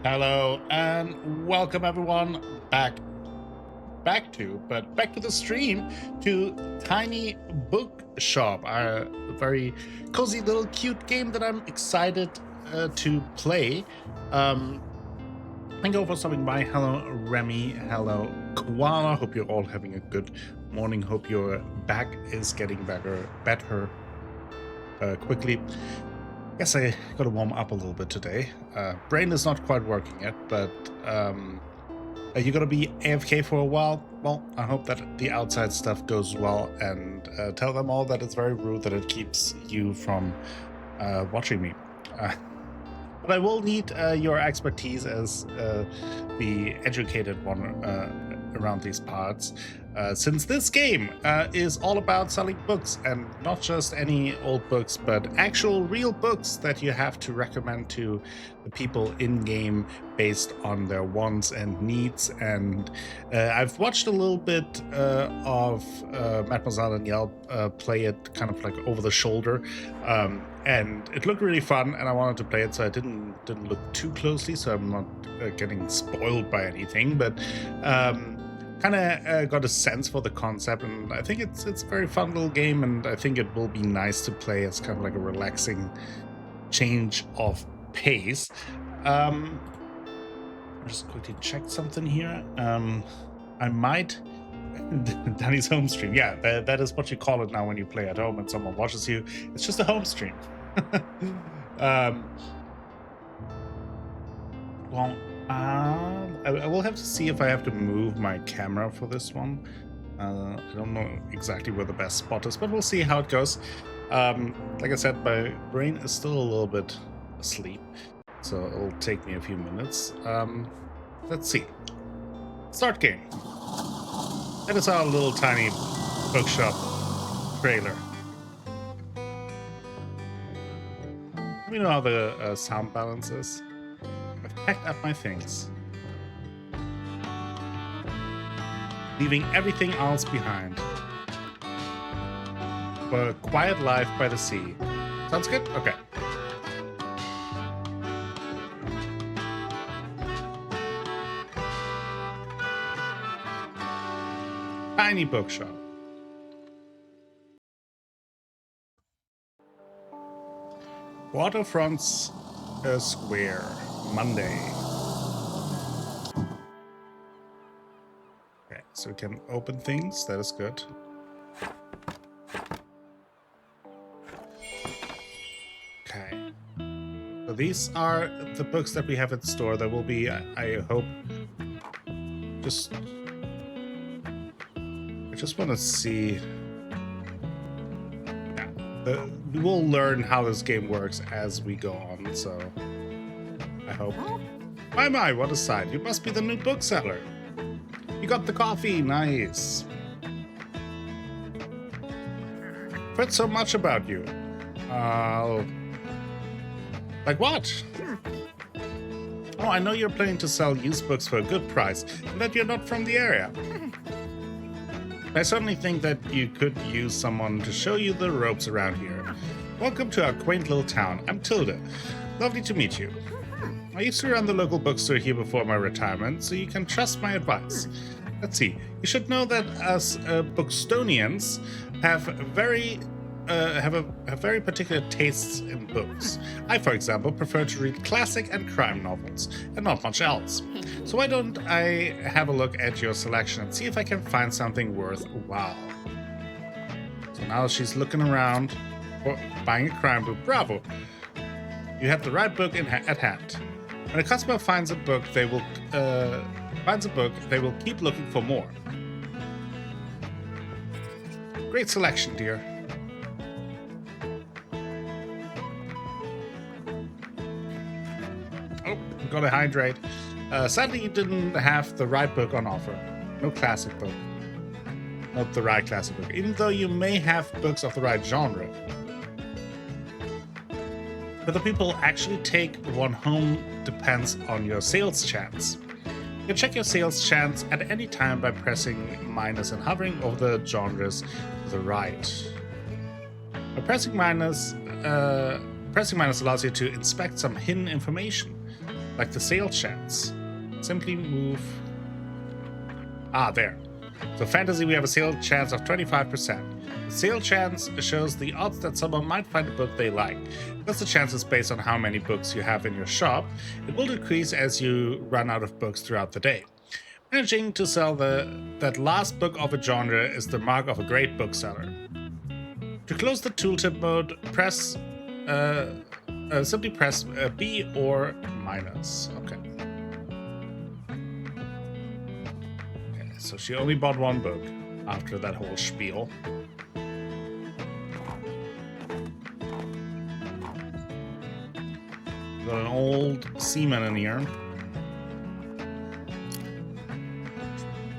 Hello and welcome everyone back to the stream to Tiny Bookshop, a very cozy little cute game that I'm excited to play. Thank you all for stopping by. Hello Remy, hello Koala. Hope you're all having a good morning. Hope your back is getting better quickly. Guess I gotta warm up a little bit today. Brain is not quite working yet, but you gotta be AFK for a while. Well, I hope that the outside stuff goes well, and tell them all that it's very rude that it keeps you from watching me. But I will need your expertise as the educated one around these parts. Since this game is all about selling books, and not just any old books, but actual real books that you have to recommend to the people in-game based on their wants and needs. And I've watched a little bit of Mademoiselle and Yelp play it kind of like over the shoulder, and it looked really fun, and I wanted to play it, so I didn't look too closely, so I'm not getting spoiled by anything, but kind of got a sense for the concept, and I think it's a very fun little game, and I think it will be nice to play as kind of like a relaxing change of pace. I'll just quickly check something here. I might Danny's home stream. Yeah, that is what you call it now when you play at home and someone watches you. It's just a home stream. Well, I will have to see if I have to move my camera for this one. I don't know exactly where the best spot is, but we'll see how it goes. Like I said, my brain is still a little bit asleep, so it'll take me a few minutes. Let's see. Start game. That is our little tiny bookshop trailer. Let me know how the sound balance is. I've packed up my things, leaving everything else behind for a quiet life by the sea. Sounds good? Okay. Tiny Bookshop. Waterfronts Square, Monday. Okay, so we can open things. That is good. Okay. So these are the books that we have in store. There will be, I hope, I just want to see. Yeah, we will learn how this game works as we go on, so I hope. My, what a sight. You must be the new bookseller. You got the coffee, nice. I've heard so much about you. Like what? Oh, I know you're planning to sell used books for a good price, and that you're not from the area. I certainly think that you could use someone to show you the ropes around here. Welcome to our quaint little town. I'm Tilda. Lovely to meet you. I used to run the local bookstore here before my retirement, so you can trust my advice. Let's see. You should know that us Bookstonians have very particular tastes in books. I, for example, prefer to read classic and crime novels, and not much else. So why don't I have a look at your selection and see if I can find something worthwhile? So now she's looking around for buying a crime book. Bravo! You have the right book at hand. When a customer finds a book, they will keep looking for more. Great selection, dear. Oh, gotta hydrate. Sadly, you didn't have the right book on offer. No classic book. Not the right classic book, even though you may have books of the right genre. Whether people actually take one home depends on your sales chance. You can check your sales chance at any time by pressing minus and hovering over the genres to the right. By pressing minus allows you to inspect some hidden information, like the sail chance. Simply move. Ah, there. So fantasy, we have a sale chance of 25%. The sale chance shows the odds that someone might find a book they like. Because the chance is based on how many books you have in your shop, it will decrease as you run out of books throughout the day. Managing to sell that last book of a genre is the mark of a great bookseller. To close the tooltip mode, simply press B or minus. Okay. So she only bought one book after that whole spiel. Got an old seaman in here.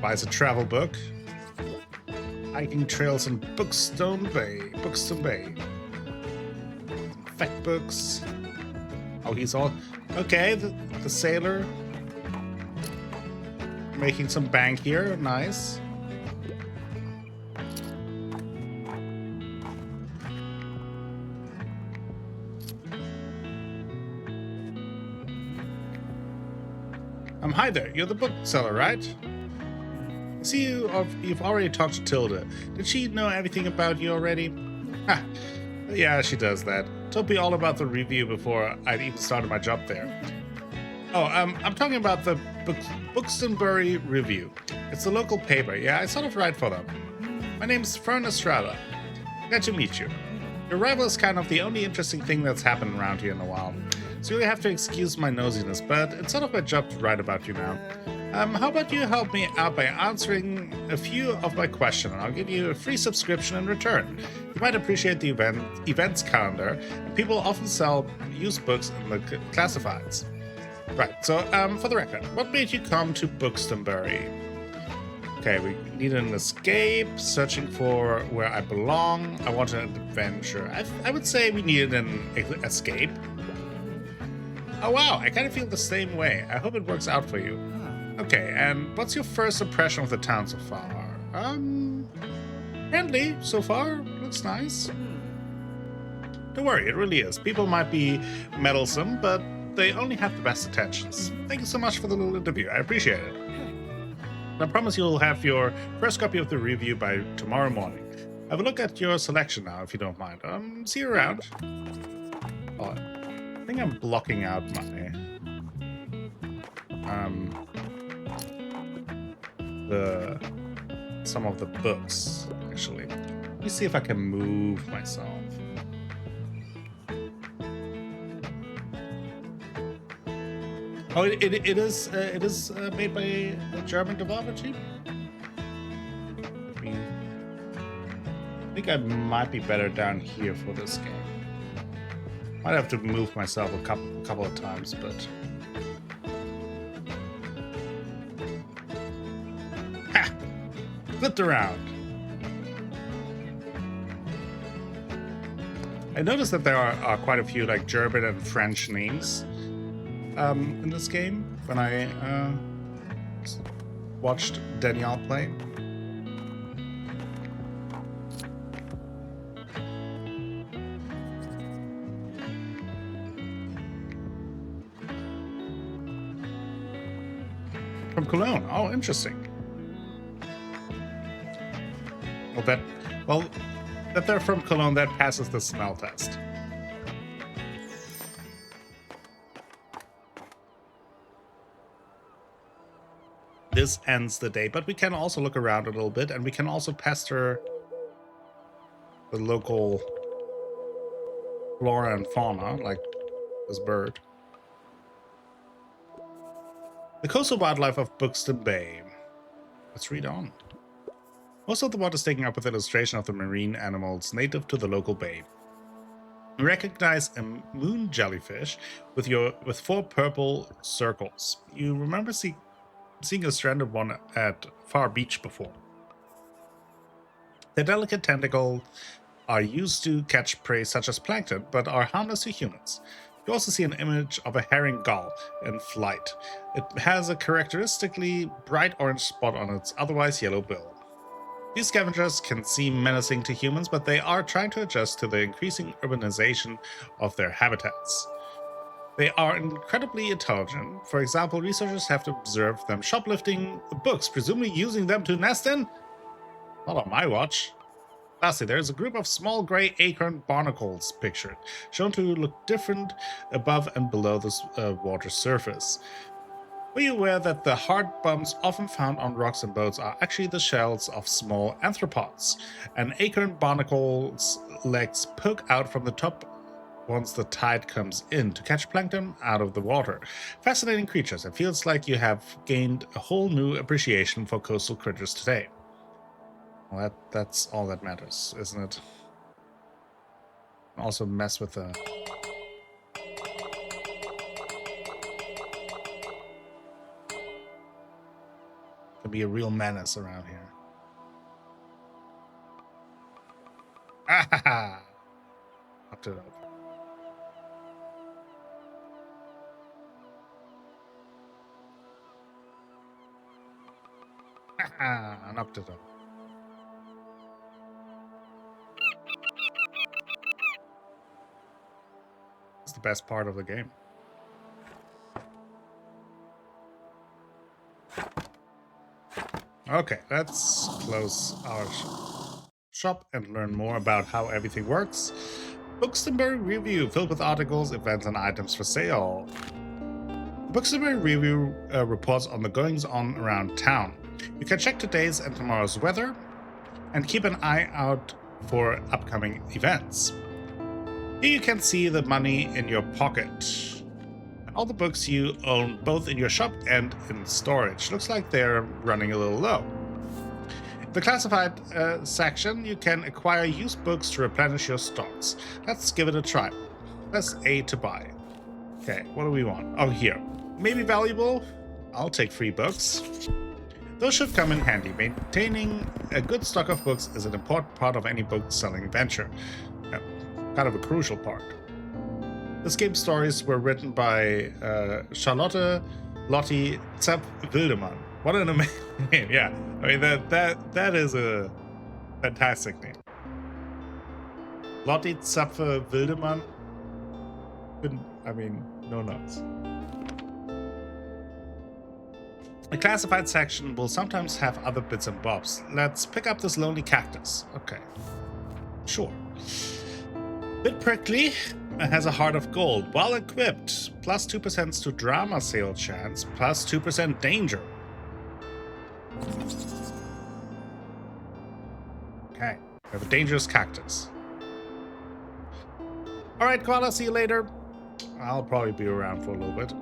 Buys a travel book. Hiking trails in Bookstone Bay. Fact books. Oh, he's all... Okay, the sailor. Making some bank here. Nice. Hi there. You're the bookseller, right? I see you've already talked to Tilda. Did she know everything about you already? Ha! Yeah, she does that. Told me all about the review before I'd even started my job there. Oh, I'm talking about the Bookstone Review. It's the local paper. Yeah, I sort of write for them. My name's Fern Estrada. Glad to meet you. Your arrival is kind of the only interesting thing that's happened around here in a while. So you'll have to excuse my nosiness, but it's sort of my job to write about you now. How about you help me out by answering a few of my questions, and I'll give you a free subscription in return. You might appreciate the events calendar, and people often sell used books in the classifieds. Right, so for the record, what made you come to Bookstone? Okay, we need an escape, searching for where I belong. I want an adventure. I would say we needed an escape. Oh wow, I kind of feel the same way. I hope it works out for you. Okay, and what's your first impression of the town so far? Friendly so far. Looks nice. Don't worry, it really is. People might be meddlesome, but they only have the best intentions. Thank you so much for the little interview. I appreciate it. I promise you'll have your first copy of the review by tomorrow morning. Have a look at your selection now, if you don't mind. See you around. Oh, I think I'm blocking out my some of the books, actually. Let me see if I can move myself. Oh, it is made by a German developer team. I think I might be better down here for this game. Might have to move myself a couple of times, but ha! Flipped around. I noticed that there are quite a few like German and French names in this game when I watched Danielle play. From Cologne. Oh, interesting. Well, that they're from Cologne, that passes the smell test. This ends the day, but we can also look around a little bit, and we can also pester the local flora and fauna, like this bird. The coastal wildlife of Bookstone Bay. Let's read on. Most of the water is taken up with illustration of the marine animals native to the local bay. You recognize a moon jellyfish with 4 purple circles. You remember seeing a stranded one at Far Beach before. Their delicate tentacles are used to catch prey such as plankton, but are harmless to humans. You also see an image of a herring gull in flight. It has a characteristically bright orange spot on its otherwise yellow bill. These scavengers can seem menacing to humans, but they are trying to adjust to the increasing urbanization of their habitats. They are incredibly intelligent. For example, researchers have observed them shoplifting books, presumably using them to nest in. Not on my watch. Lastly, there is a group of small gray acorn barnacles pictured, shown to look different above and below the water surface. Were you aware that the hard bumps often found on rocks and boats are actually the shells of small arthropods? An acorn barnacle's legs poke out from the top once the tide comes in to catch plankton out of the water. Fascinating creatures. It feels like you have gained a whole new appreciation for coastal critters today. Well, that's all that matters, isn't it? Also mess with the... Can be a real menace around here. Ah ha ha! Knocked it over. Ha ha! Knocked it over. It's the best part of the game. Okay, let's close our shop and learn more about how everything works. Bookstore Review, filled with articles, events, and items for sale. Bookstore Review reports on the goings-on around town. You can check today's and tomorrow's weather and keep an eye out for upcoming events. Here you can see the money in your pocket. All the books you own both in your shop and in storage. Looks like they're running a little low. In the classified section, you can acquire used books to replenish your stocks. Let's give it a try. Press A to buy. Okay, what do we want? Oh, here. Maybe valuable? I'll take free books. Those should come in handy. Maintaining a good stock of books is an important part of any book selling venture. Kind of a crucial part. This game's stories were written by Charlotte Lotte Zapf-Wildemann. What an amazing name! Yeah, I mean that is a fantastic name. Lotte Zapf-Wildemann. I mean, no notes. The classified section will sometimes have other bits and bobs. Let's pick up this lonely cactus. Okay, sure. Bit prickly. Has a heart of gold. Well equipped. Plus 2% to drama sale chance. Plus 2% danger. Okay. We have a dangerous cactus. Alright, Koala, see you later. I'll probably be around for a little bit.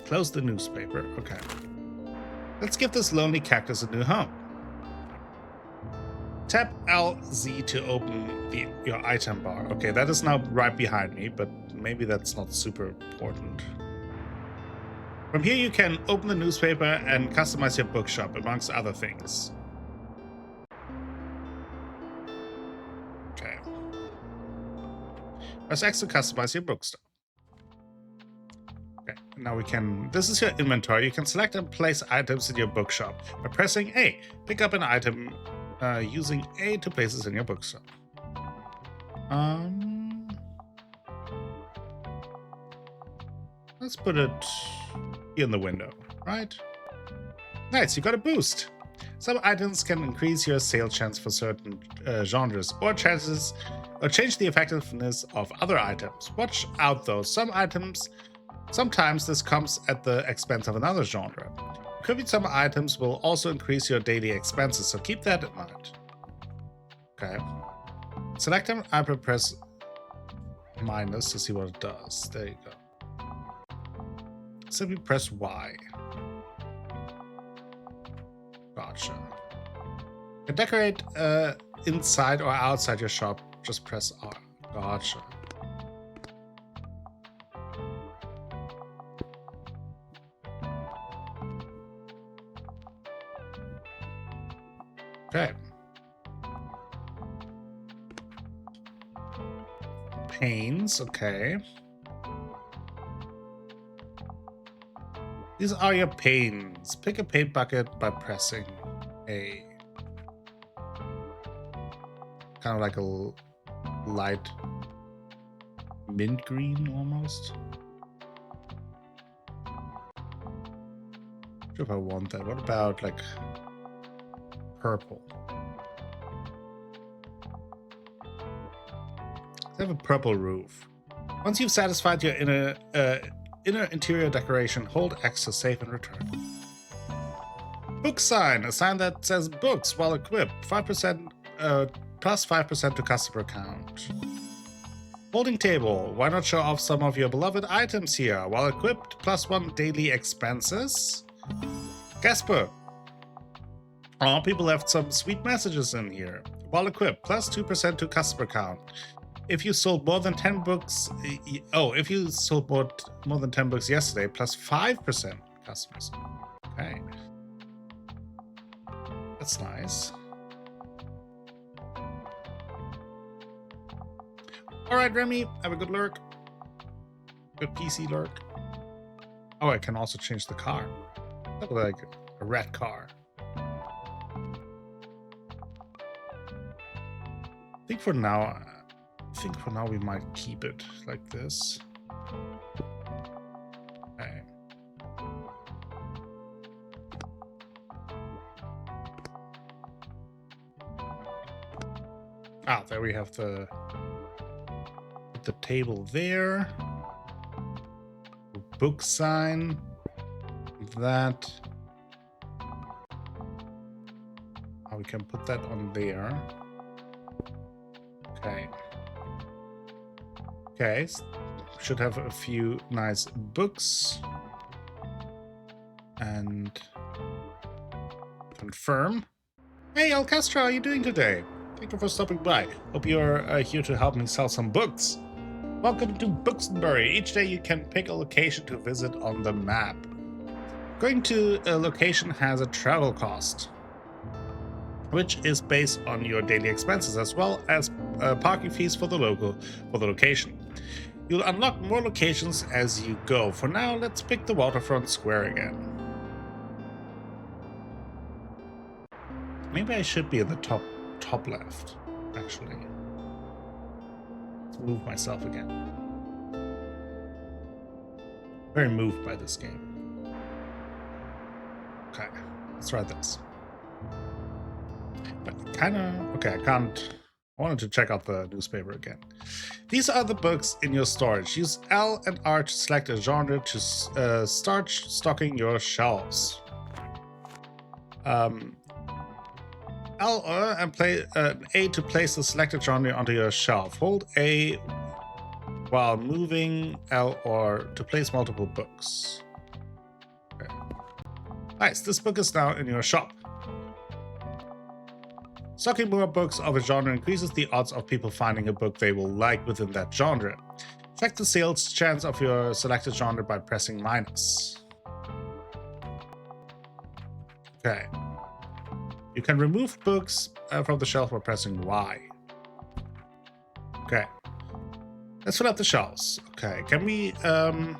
Close the newspaper. Okay. Let's give this lonely cactus a new home. Tap LZ to open your item bar. Okay, that is now right behind me, but maybe that's not super important. From here you can open the newspaper and customize your bookshop, amongst other things. Okay. Press X to customize your bookstore. Okay, now we can... This is your inventory. You can select and place items in your bookshop by pressing A. Pick up an item using A to place it in your bookstore. Let's put it here in the window, right? Nice, you got a boost. Some items can increase your sale chance for certain genres or change the effectiveness of other items. Watch out though, sometimes this comes at the expense of another genre. Equipping some items will also increase your daily expenses, so keep that in mind. Okay. Select them, I press minus to see what it does. There you go. Simply press Y. Gotcha. You can decorate inside or outside your shop, just press R. Gotcha. Okay. Panes, okay. These are your panes. Pick a paint bucket by pressing A. Kind of like a light mint green almost. Not sure if I want that. What about like purple? They have a purple roof. Once you've satisfied your inner interior decoration, hold X to save and return. Book sign, a sign that says books while equipped, 5% plus 5% to customer count. Holding table, why not show off some of your beloved items here? While equipped, +1 daily expenses. Guest book. Oh, people left some sweet messages in here. While equipped, +2% to customer count. If you sold more than 10 books, if you sold more than 10 books yesterday, +5% customers. Okay. That's nice. All right, Remy, have a good lurk. Good PC lurk. Oh, I can also change the car. Look like a red car. I think for now we might keep it like this. Okay. Ah, there we have the table there. Book sign. That. Oh, we can put that on there. Okay. Okay, should have a few nice books. And confirm. Hey, Alcastra, how are you doing today? Thank you for stopping by. Hope you're here to help me sell some books. Welcome to Bookstore. Each day you can pick a location to visit on the map. Going to a location has a travel cost, which is based on your daily expenses as well as parking fees for the location. You'll unlock more locations as you go. For now, let's pick the waterfront square again. Maybe I should be in the top left, actually. Let's move myself again. Very moved by this game. Okay, let's try this. But okay, I wanted to check out the newspaper again. These are the books in your storage. Use L and R to select a genre to start stocking your shelves. L and play A to place the selected genre onto your shelf. Hold A while moving L or to place multiple books. Okay. Nice, this book is now in your shop. Stocking more books of a genre increases the odds of people finding a book they will like within that genre. Check the sales chance of your selected genre by pressing minus. Okay. You can remove books from the shelf by pressing Y. Okay. Let's fill out the shelves. Okay, can we... Okay,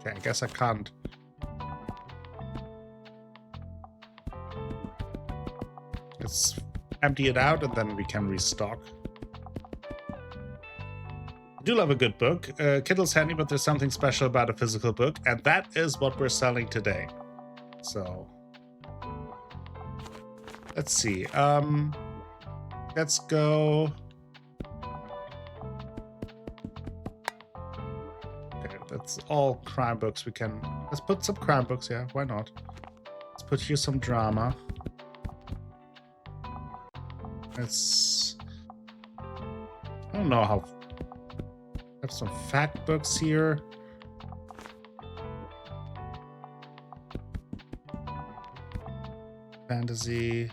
I guess I can't... Let's empty it out and then we can restock. I do love a good book. Kindle's handy, but there's something special about a physical book, and that is what we're selling today. So let's see. Let's go. Okay, that's all crime books. Let's put some crime books. Yeah, why not? Let's put here some drama. I don't know how. Have some fact books here. Fantasy.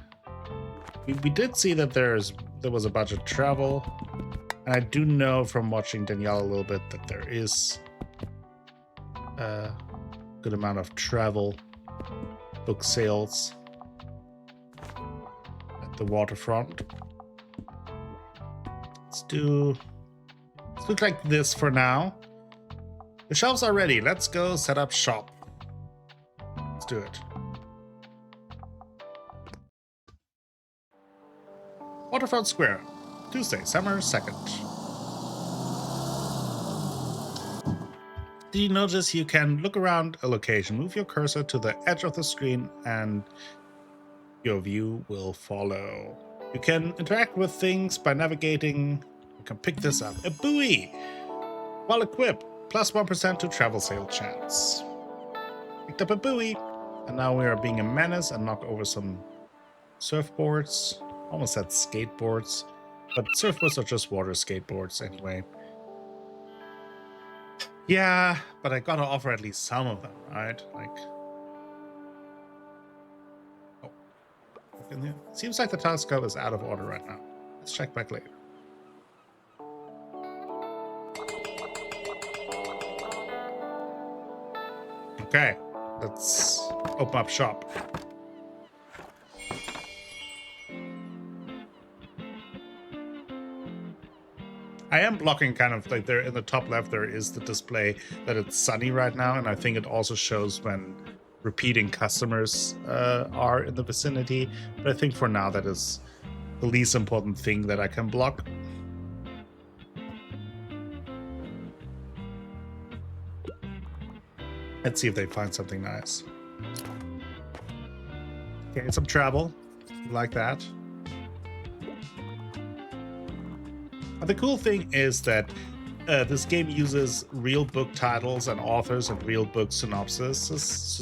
We did see that there was a bunch of travel, and I do know from watching Danielle a little bit that there is a good amount of travel book sales at the waterfront. Let's look like this for now. The shelves are ready. Let's go set up shop. Let's do it. Waterfront Square, Tuesday, summer 2nd. Did you notice you can look around a location, move your cursor to the edge of the screen, and your view will follow. You can interact with things by navigating. You can pick this up. A buoy! While equipped, plus 1% to travel sail chance. Picked up a buoy, and now we are being a menace and knock over some surfboards. Almost said skateboards, but surfboards are just water skateboards anyway. Yeah, but I gotta offer at least some of them, right? Like, oh, look in there. Seems like the telescope is out of order right now. Let's check back later. Okay, let's open up shop. I am blocking kind of like there in the top left, there is the display that it's sunny right now. And I think it also shows when repeating customers are in the vicinity. But I think for now, that is the least important thing that I can block. Let's see if they find something nice. Okay, some travel like that. The cool thing is that this game uses real book titles and authors and real book synopsises.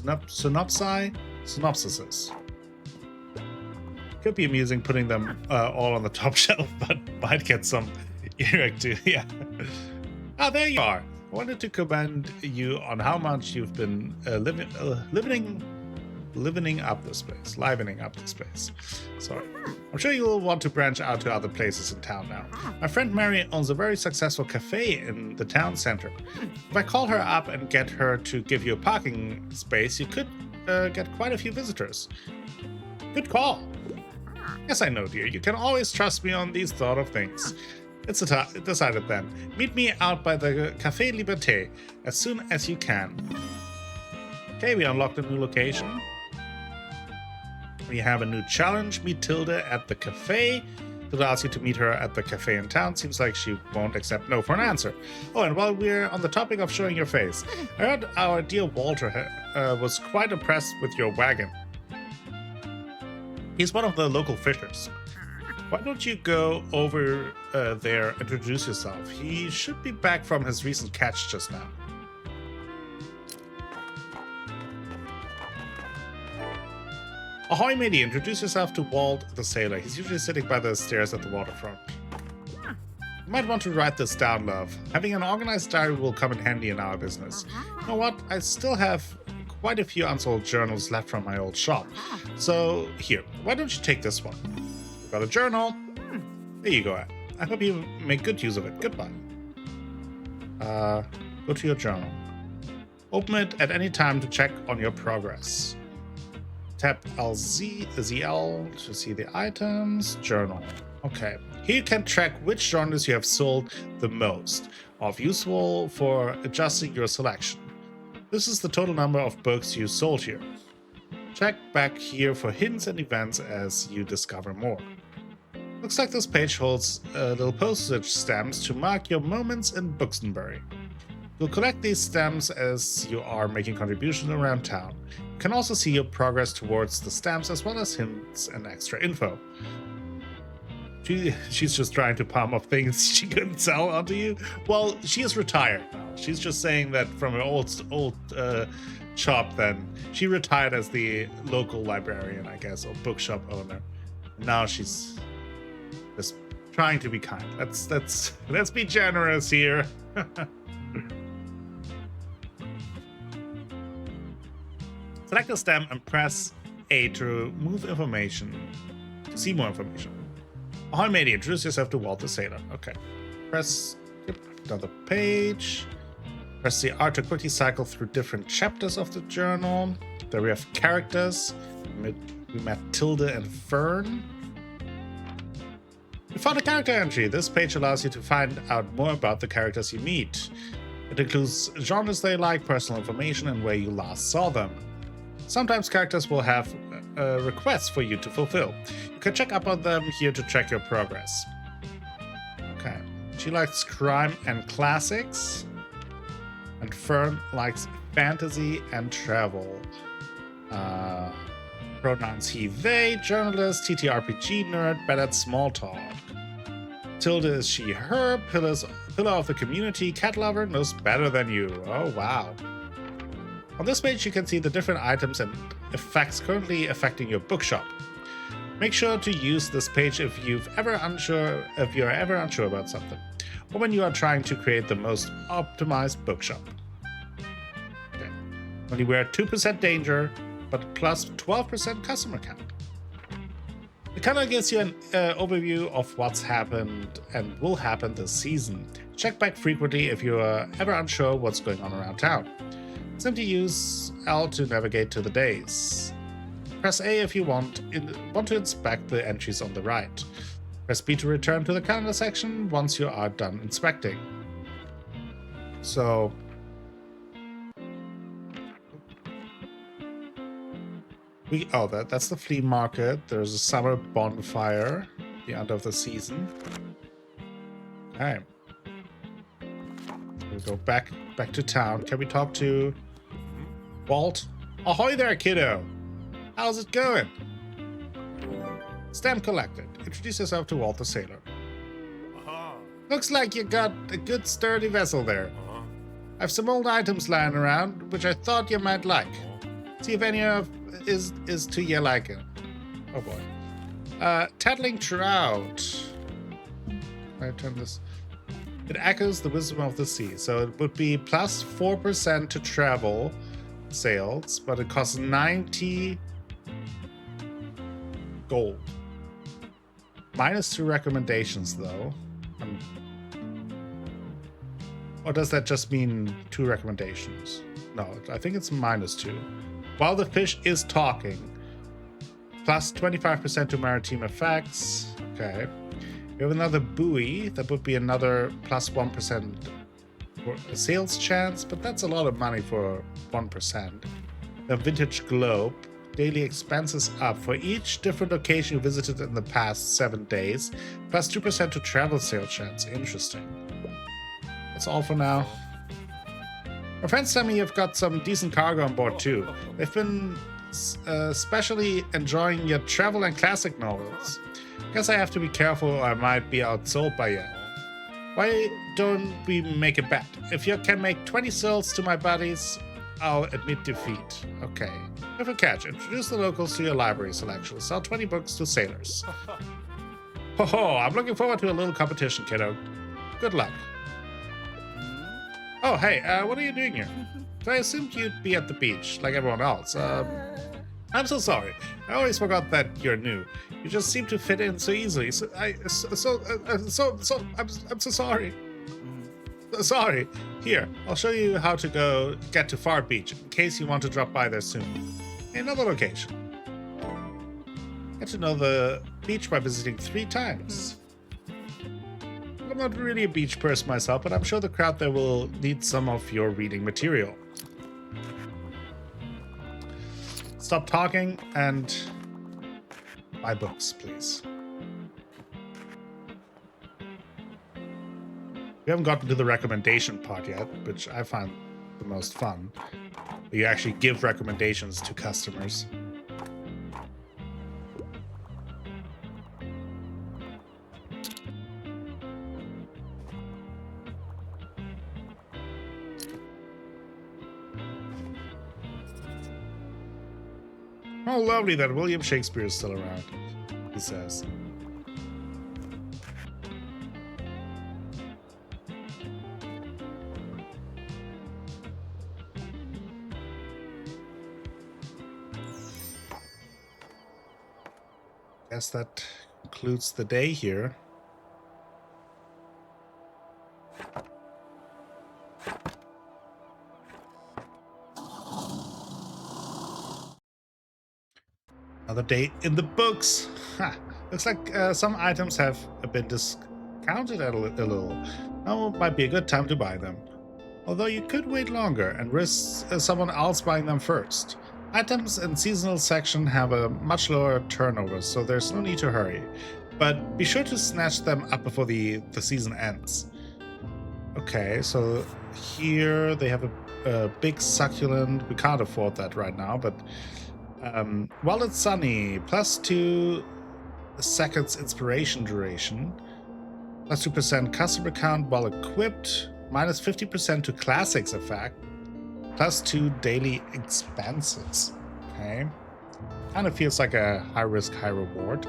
Could be amusing putting them all on the top shelf, but might get some earache too. Yeah. Ah, there you are. I wanted to commend you on how much you've been livening up the space. Sorry. I'm sure you'll want to branch out to other places in town now. My friend Mary owns a very successful cafe in the town center. If I call her up and get her to give you a parking space, you could get quite a few visitors. Good call. Yes, I know, dear. You can always trust me on these sort of things. It's decided then. Meet me out by the Café Liberté as soon as you can. Okay, we unlocked a new location. We have a new challenge. Meet Tilda at the cafe. Tilda asks you to meet her at the cafe in town. Seems like she won't accept no for an answer. Oh, and while we're on the topic of showing your face, I heard our dear Walter was quite impressed with your wagon. He's one of the local fishers. Why don't you go over there and introduce yourself? He should be back from his recent catch just now. Ahoy, matey, introduce yourself to Walt the sailor. He's usually sitting by the stairs at the waterfront. You might want to write this down, love. Having an organized diary will come in handy in our business. You know what? I still have quite a few unsold journals left from my old shop. So, here, why don't you take this one? You've got a journal. There you go. I hope you make good use of it. Goodbye. Go to your journal. Open it at any time to check on your progress. Tap ZL to see the items. Journal. Okay. Here you can track which genres you have sold the most of, useful for adjusting your selection. This is the total number of books you sold here. Check back here for hints and events as you discover more. Looks like this page holds little postage stamps to mark your moments in Bookstore. You'll collect these stamps as you are making contributions around town. You can also see your progress towards the stamps as well as hints and extra info. She's just trying to palm off things she couldn't sell onto you. Well, she is retired now. She's just saying that from her old shop then. She retired as the local librarian, I guess, or bookshop owner. Now she's just trying to be kind. Let's be generous here. Select a stamp and press A to remove information. To see more information. Ahoy, matey, introduce yourself to Walt the sailor. Okay. Press another page. Press the R to quickly cycle through different chapters of the journal. There we have characters. We met Tilda and Fern. We found a character entry. This page allows you to find out more about the characters you meet. It includes genres they like, personal information, and where you last saw them. Sometimes characters will have requests for you to fulfill. You can check up on them here to track your progress. Okay. She likes crime and classics. And Fern likes fantasy and travel. Pronouns he, they, journalist, TTRPG nerd, bad at small talk. Tilda is she, her, pillar of the community, cat lover, knows better than you. Oh, wow. On this page, you can see the different items and effects currently affecting your bookshop. Make sure to use this page if you're ever unsure about something, or when you are trying to create the most optimized bookshop. Okay. Only we're at 2% danger, but plus 12% customer count. It kind of gives you an overview of what's happened and will happen this season. Check back frequently if you are ever unsure what's going on around town. Simply use L to navigate to the days. Press A if you want to inspect the entries on the right. Press B to return to the calendar section once you are done inspecting. So that's the flea market. There's a summer bonfire, the end of the season. Okay. We'll go back to town. Can we talk to Walt? Ahoy there, kiddo! How's it going? Stamp collected. Introduce yourself to Walt the sailor. Looks like you got a good sturdy vessel there. I've some old items lying around, which I thought you might like. See if any of is to your liking. Oh boy. Tattling trout. I turn this. It echoes the wisdom of the sea, so it would be plus 4% to travel sales, but it costs 90 gold. Minus 2 recommendations, though. Or does that just mean 2 recommendations? No, I think it's minus 2. While the fish is talking, plus 25% to maritime effects. Okay. We have another buoy. That would be another plus 1% for a sales chance, but that's a lot of money for 1%. A vintage globe. Daily expenses up for each different location you visited in the past 7 days, plus 2% to travel sales chance. Interesting. That's all for now. My friends tell me you've got some decent cargo on board too. They've been especially enjoying your travel and classic novels. Guess I have to be careful or I might be outsold by you. Why don't we make a bet? If you can make 20 souls to my buddies, I'll admit defeat. Okay. If a catch, introduce the locals to your library selection. Sell 20 books to sailors. Ho ho, I'm looking forward to a little competition, kiddo. Good luck. Oh, hey, what are you doing here? So I assumed you'd be at the beach, like everyone else. I'm so sorry. I always forgot that you're new. You just seem to fit in so easily. I'm so sorry. Sorry. Here, I'll show you how to get to Far Beach in case you want to drop by there soon. Another location. Get to know the beach by visiting 3 times. I'm not really a beach person myself, but I'm sure the crowd there will need some of your reading material. Stop talking and buy books, please. We haven't gotten to the recommendation part yet, which I find the most fun. You actually give recommendations to customers. Oh, lovely that William Shakespeare is still around, he says. Guess that concludes the day here. Another day in the books. Ha. Looks like some items have been discounted a little. Now might be a good time to buy them. Although you could wait longer and risk someone else buying them first. Items in seasonal section have a much lower turnover, so there's no need to hurry. But be sure to snatch them up before the season ends. Okay, so here they have a big succulent. We can't afford that right now, but while it's sunny, +2 seconds inspiration duration, +2% customer count while equipped, -50% to classics effect, +2 daily expenses. Okay. Kind of feels like a high risk, high reward.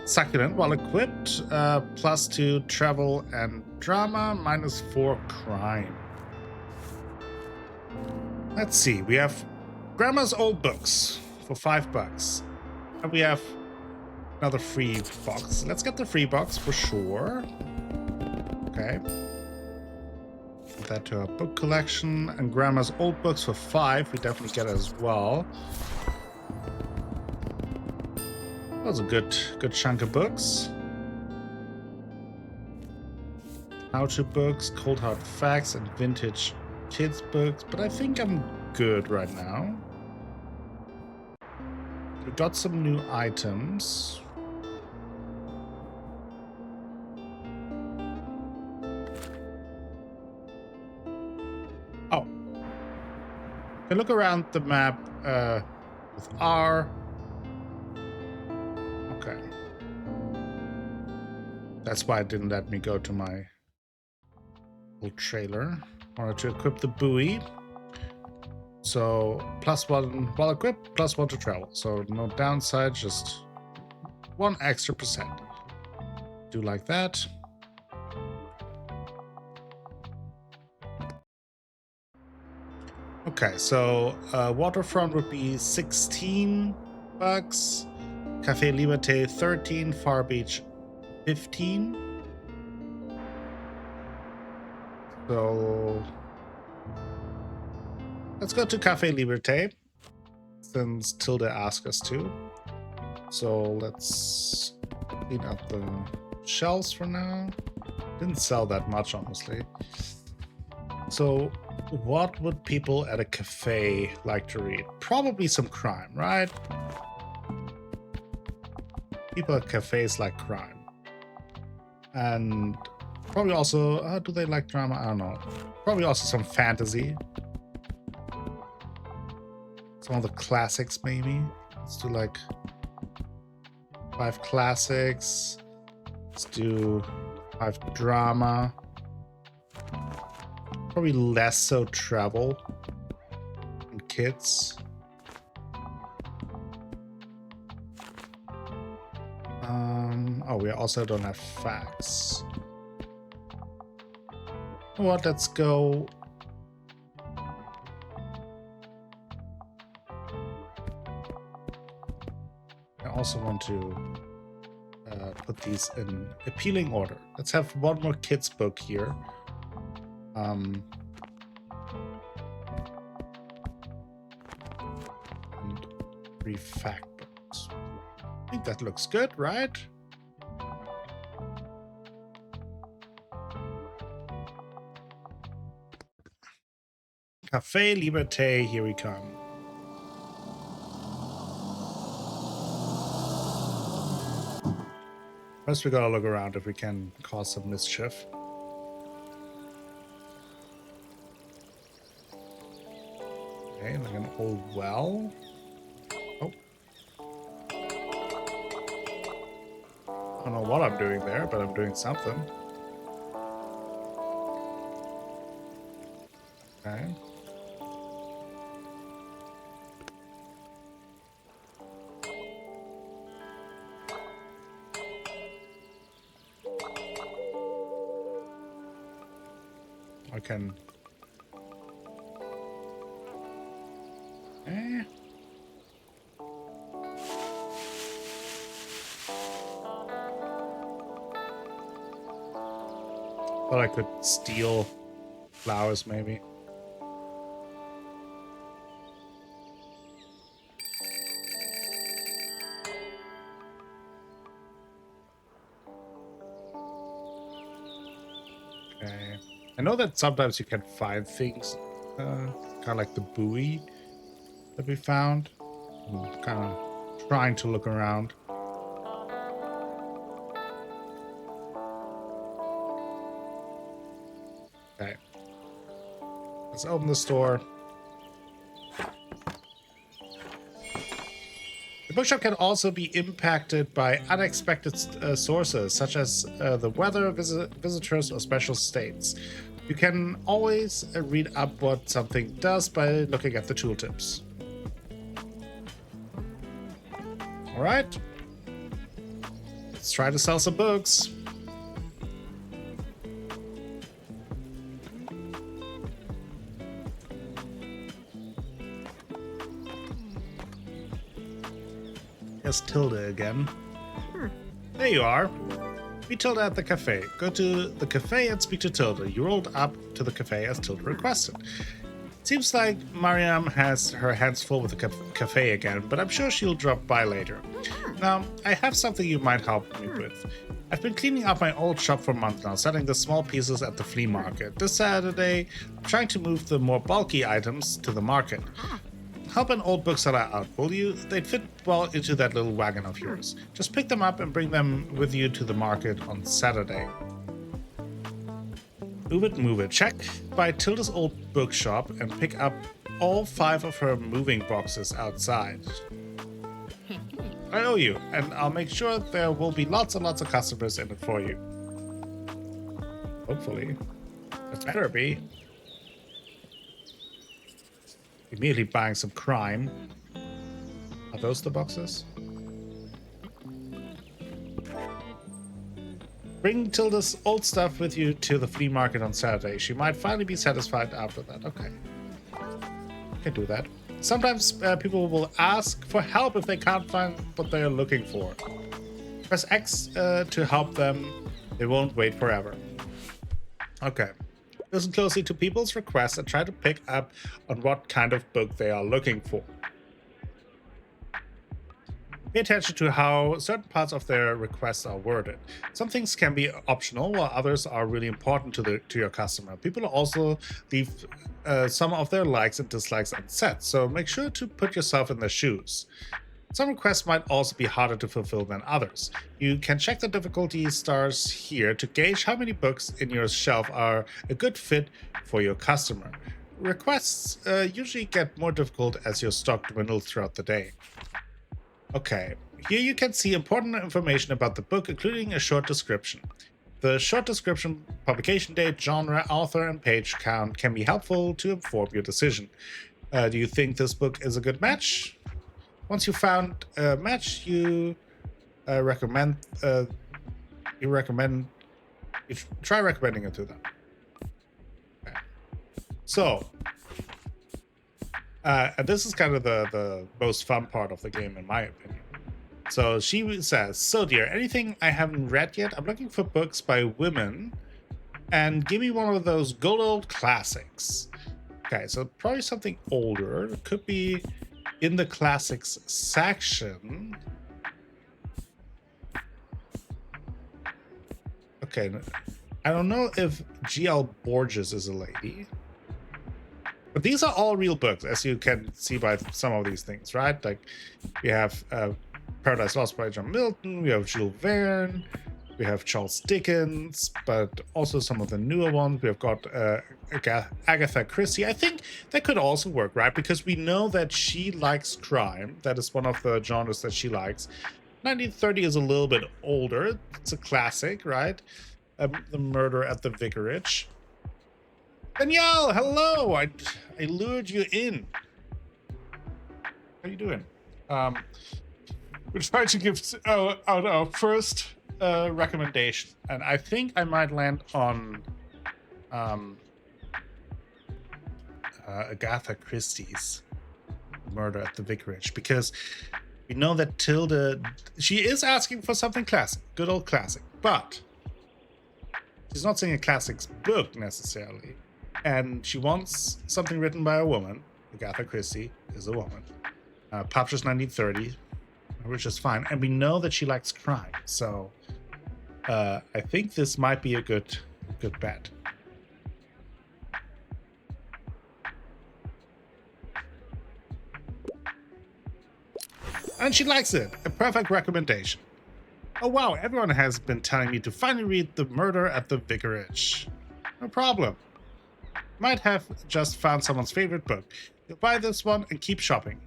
Succulent while equipped, +2 travel and drama, -4 crime. Let's see. We have Grandma's Old Books for $5. And we have another free box. Let's get the free box for sure. Okay. Add that to our book collection. And Grandma's Old Books for $5. We definitely get it as well. That was a good chunk of books. How-to books, cold hard facts, and vintage kids books. But I think I'm good right now. We got some new items. Oh. If I look around the map with R. Okay. That's why it didn't let me go to my old trailer. I wanted to equip the buoy. So +1 while equipped, +1 to travel. So no downside, just 1 extra percent. Do like that. Okay, so waterfront would be $16. Cafe Liberté 13, Far Beach 15. So let's go to Cafe Liberté since Tilda asked us to. So let's clean up the shelves for now. Didn't sell that much, honestly. So what would people at a cafe like to read? Probably some crime, right? People at cafes like crime. And probably also, do they like drama? I don't know. Probably also some fantasy. Some of the classics, maybe. Let's do like 5 classics. Let's do 5 drama. Probably less so travel and kids. Oh, we also don't have facts. You know what? Let's go. I also want to put these in appealing order. Let's have one more kids book here. And 3 fact books. I think that looks good, right? Cafe Liberté, here we come. First we gotta look around if we can cause some mischief. Okay, like an old well. Oh. I don't know what I'm doing there, but I'm doing something. Okay. I can... Thought I could steal flowers, maybe. Okay. I know that sometimes you can find things, kind of like the buoy. that we found. I'm kind of trying to look around. Okay. Let's open the store. The bookshop can also be impacted by unexpected sources, such as the weather, visitors, or special states. You can always read up what something does by looking at the tooltips. All right. Let's try to sell some books. Here's Tilda again. There you are. Meet Tilda at the cafe. Go to the cafe and speak to Tilda. You rolled up to the cafe as Tilda requested. Seems like Mariam has her hands full with the cafe again, but I'm sure she'll drop by later. Now, I have something you might help me with. I've been cleaning up my old shop for a month now, selling the small pieces at the flea market. This Saturday, I'm trying to move the more bulky items to the market. Help an old bookseller out, will you? They'd fit well into that little wagon of yours. Just pick them up and bring them with you to the market on Saturday. Move it. Check by Tilda's old bookshop and pick up all 5 of her moving boxes outside. I owe you, and I'll make sure there will be lots and lots of customers in it for you. Hopefully. It better be. Immediately buying some crime. Are those the boxes? Bring Tilda's old stuff with you to the flea market on Saturday. She might finally be satisfied after that. Okay. Can do that. Sometimes people will ask for help if they can't find what they're looking for. Press X to help them. They won't wait forever. Okay. Listen closely to people's requests and try to pick up on what kind of book they are looking for. Pay attention to how certain parts of their requests are worded. Some things can be optional, while others are really important to your customer. People also leave some of their likes and dislikes unset, so make sure to put yourself in their shoes. Some requests might also be harder to fulfill than others. You can check the difficulty stars here to gauge how many books in your shelf are a good fit for your customer. Requests usually get more difficult as your stock dwindles throughout the day. Okay, here you can see important information about the book, including a short description. The short description, publication date, genre, author, and page count can be helpful to inform your decision. Do you think this book is a good match? Once you found a match, you try recommending it to them. Okay. So, and this is kind of the most fun part of the game, in my opinion. So she says, "So dear, anything I haven't read yet? I'm looking for books by women, and give me one of those good old classics." Okay, so probably something older. It could be in the classics section. Okay, I don't know if G.L. Borges is a lady. But these are all real books, as you can see by some of these things, right? Like, we have Paradise Lost by John Milton, we have Jules Verne, we have Charles Dickens, but also some of the newer ones. We have got Agatha Christie. I think that could also work, right? Because we know that she likes crime. That is one of the genres that she likes. 1930 is a little bit older. It's a classic, right? The Murder at the Vicarage. Danielle, hello! I lured you in. How are you doing? We're trying to give out our first recommendation, and I think I might land on Agatha Christie's Murder at the Vicarage, because we know that Tilda, she is asking for something classic, good old classic, but she's not saying a classics book necessarily. And she wants something written by a woman. Agatha Christie is a woman. Published 1930, which is fine. And we know that she likes crime. So I think this might be a good bet. And she likes it. A perfect recommendation. Oh wow, everyone has been telling me to finally read The Murder at the Vicarage. No problem. Might have just found someone's favorite book. You'll buy this one and keep shopping.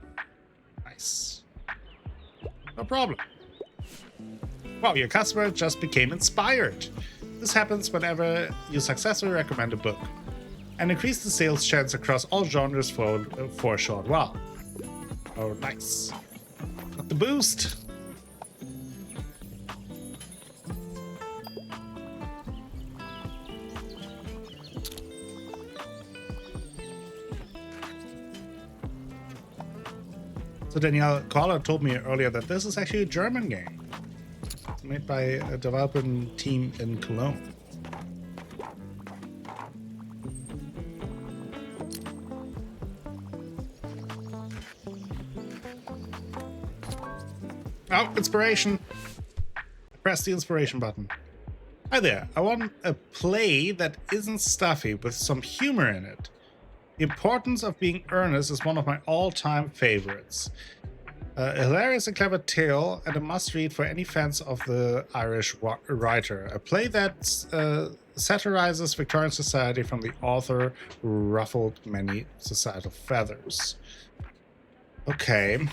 Nice. No problem. Wow, your customer just became inspired. This happens whenever you successfully recommend a book and increase the sales chance across all genres for a short while. Oh, nice. Got the boost. So Danielle Caller told me earlier that this is actually a German game. It's made by a development team in Cologne. Oh, inspiration. Press the inspiration button. Hi there, I want a play that isn't stuffy with some humor in it. The Importance of Being Earnest is one of my all-time favorites. A hilarious and clever tale and a must-read for any fans of the Irish writer. A play that satirizes Victorian society from the author who ruffled many societal feathers. Okay.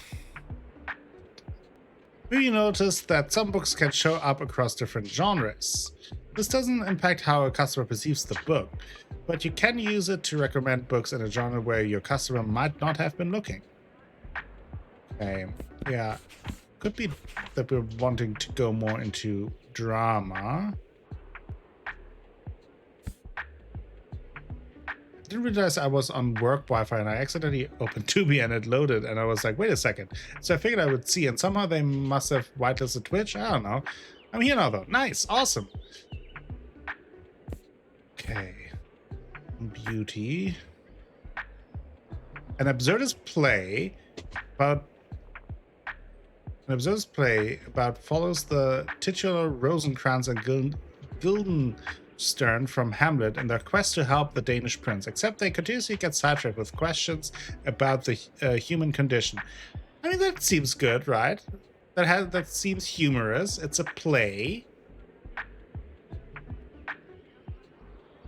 Maybe you noticed that some books can show up across different genres. This doesn't impact how a customer perceives the book, but you can use it to recommend books in a genre where your customer might not have been looking. Okay, yeah. Could be that we're wanting to go more into drama. I didn't realize I was on work Wi-Fi and I accidentally opened Tubi and it loaded and I was like, wait a second. So I figured I would see, and somehow they must have whitelisted Twitch. I don't know. I'm here now though. Nice, awesome. Okay. Beauty. An absurdist play about follows the titular Rosencrantz and Guildenstern from Hamlet in their quest to help the Danish prince, except they continuously get sidetracked with questions about the human condition. I mean, that seems good, right? That seems humorous. It's a play.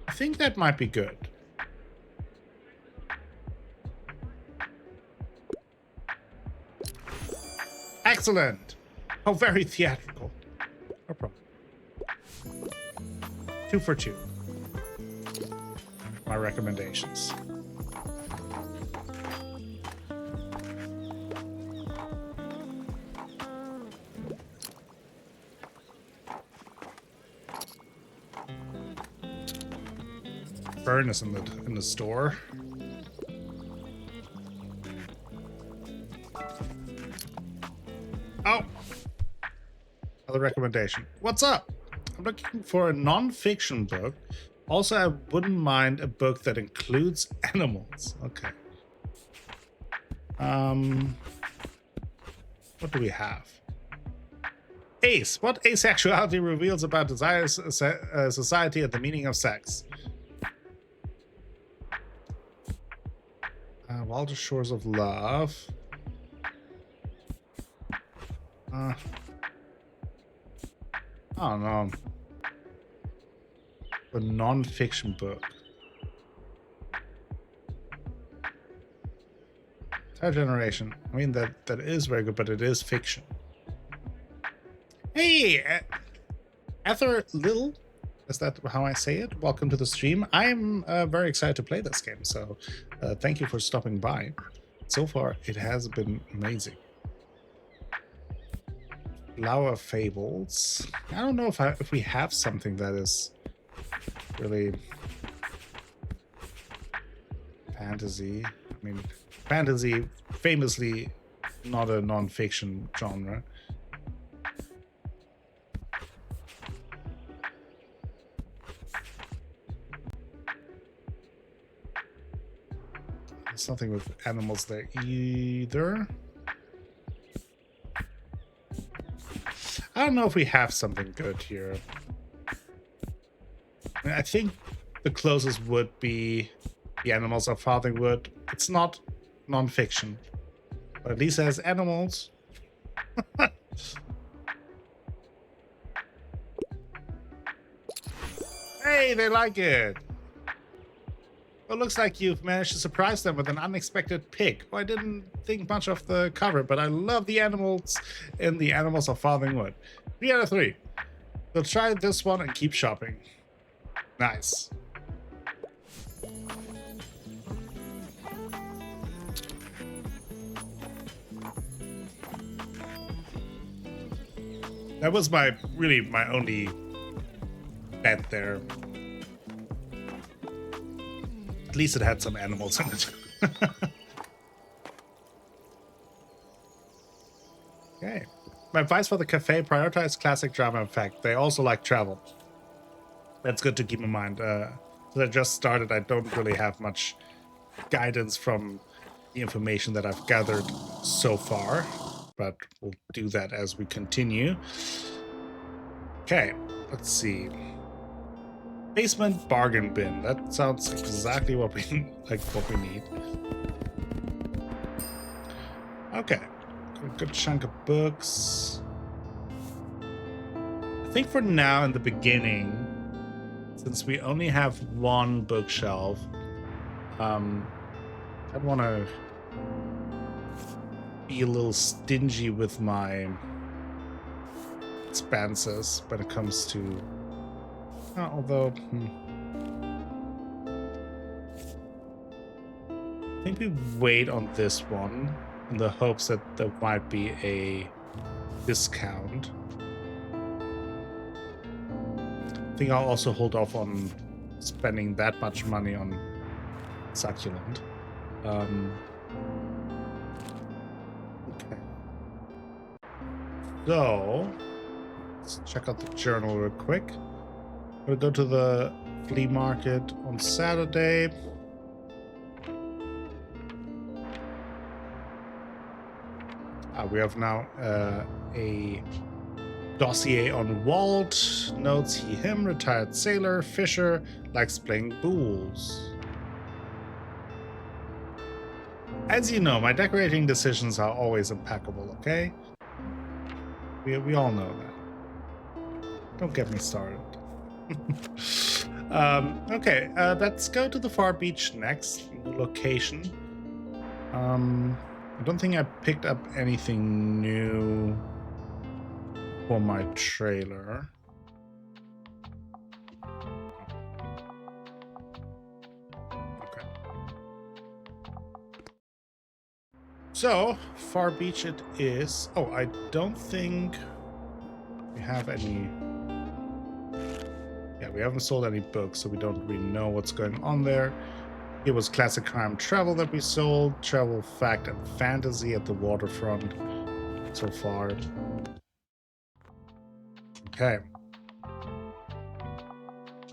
I think that might be good. Excellent. Oh, very theatrical. No problem. 2 for 2. My recommendations. Furnace in the store. Oh, another recommendation. What's up? I'm looking for a non-fiction book. Also, I wouldn't mind a book that includes animals. Okay. What do we have? Ace. What asexuality reveals about desire, society, and the meaning of sex? Wilder Shores of Love. I don't know. A non-fiction book. Third Generation. I mean, that is very good, but it is fiction. Hey, Ether Little. Is that how I say it? Welcome to the stream. I'm very excited to play this game, so thank you for stopping by. So far, it has been amazing. Flower Fables. I don't know if we have something that is really fantasy. I mean, fantasy famously not a non-fiction genre. There's nothing with animals there either. I don't know if we have something good here. I mean, I think the closest would be The Animals of Farthingwood. It's not non-fiction, but at least it has animals. Hey, they like it. Well, looks like you've managed to surprise them with an unexpected pick. Well, I didn't think much of the cover, but I love the animals in the Animals of Farthing Wood. 3 out of 3. So try this one and keep shopping. Nice. That was my only bet there. At least it had some animals in it. Okay. My advice for the cafe: prioritize classic drama and fact. They also like travel. That's good to keep in mind. So I just started. I don't really have much guidance from the information that I've gathered so far, but we'll do that as we continue. Okay, let's see. Basement bargain bin. That sounds exactly what we need. Okay, got a good chunk of books. I think for now, in the beginning, since we only have one bookshelf, I'd want to be a little stingy with my expenses when it comes to. Although, I think we wait on this one in the hopes that there might be a discount. I think I'll also hold off on spending that much money on succulent. Okay. So, let's check out the journal real quick. We'll go to the flea market on Saturday. We have now a dossier on Walt. Notes he, him, retired sailor, fisher, likes playing bowls. As you know, my decorating decisions are always impeccable, okay? We all know that. Don't get me started. Okay, let's go to the far beach next. New location. I don't think I picked up anything new for my trailer. Okay. So, far beach it is. Oh, I don't think we have any. Yeah, we haven't sold any books, so we don't really know what's going on there. It was classic crime travel that we sold, travel, fact, and fantasy at the waterfront so far. Okay.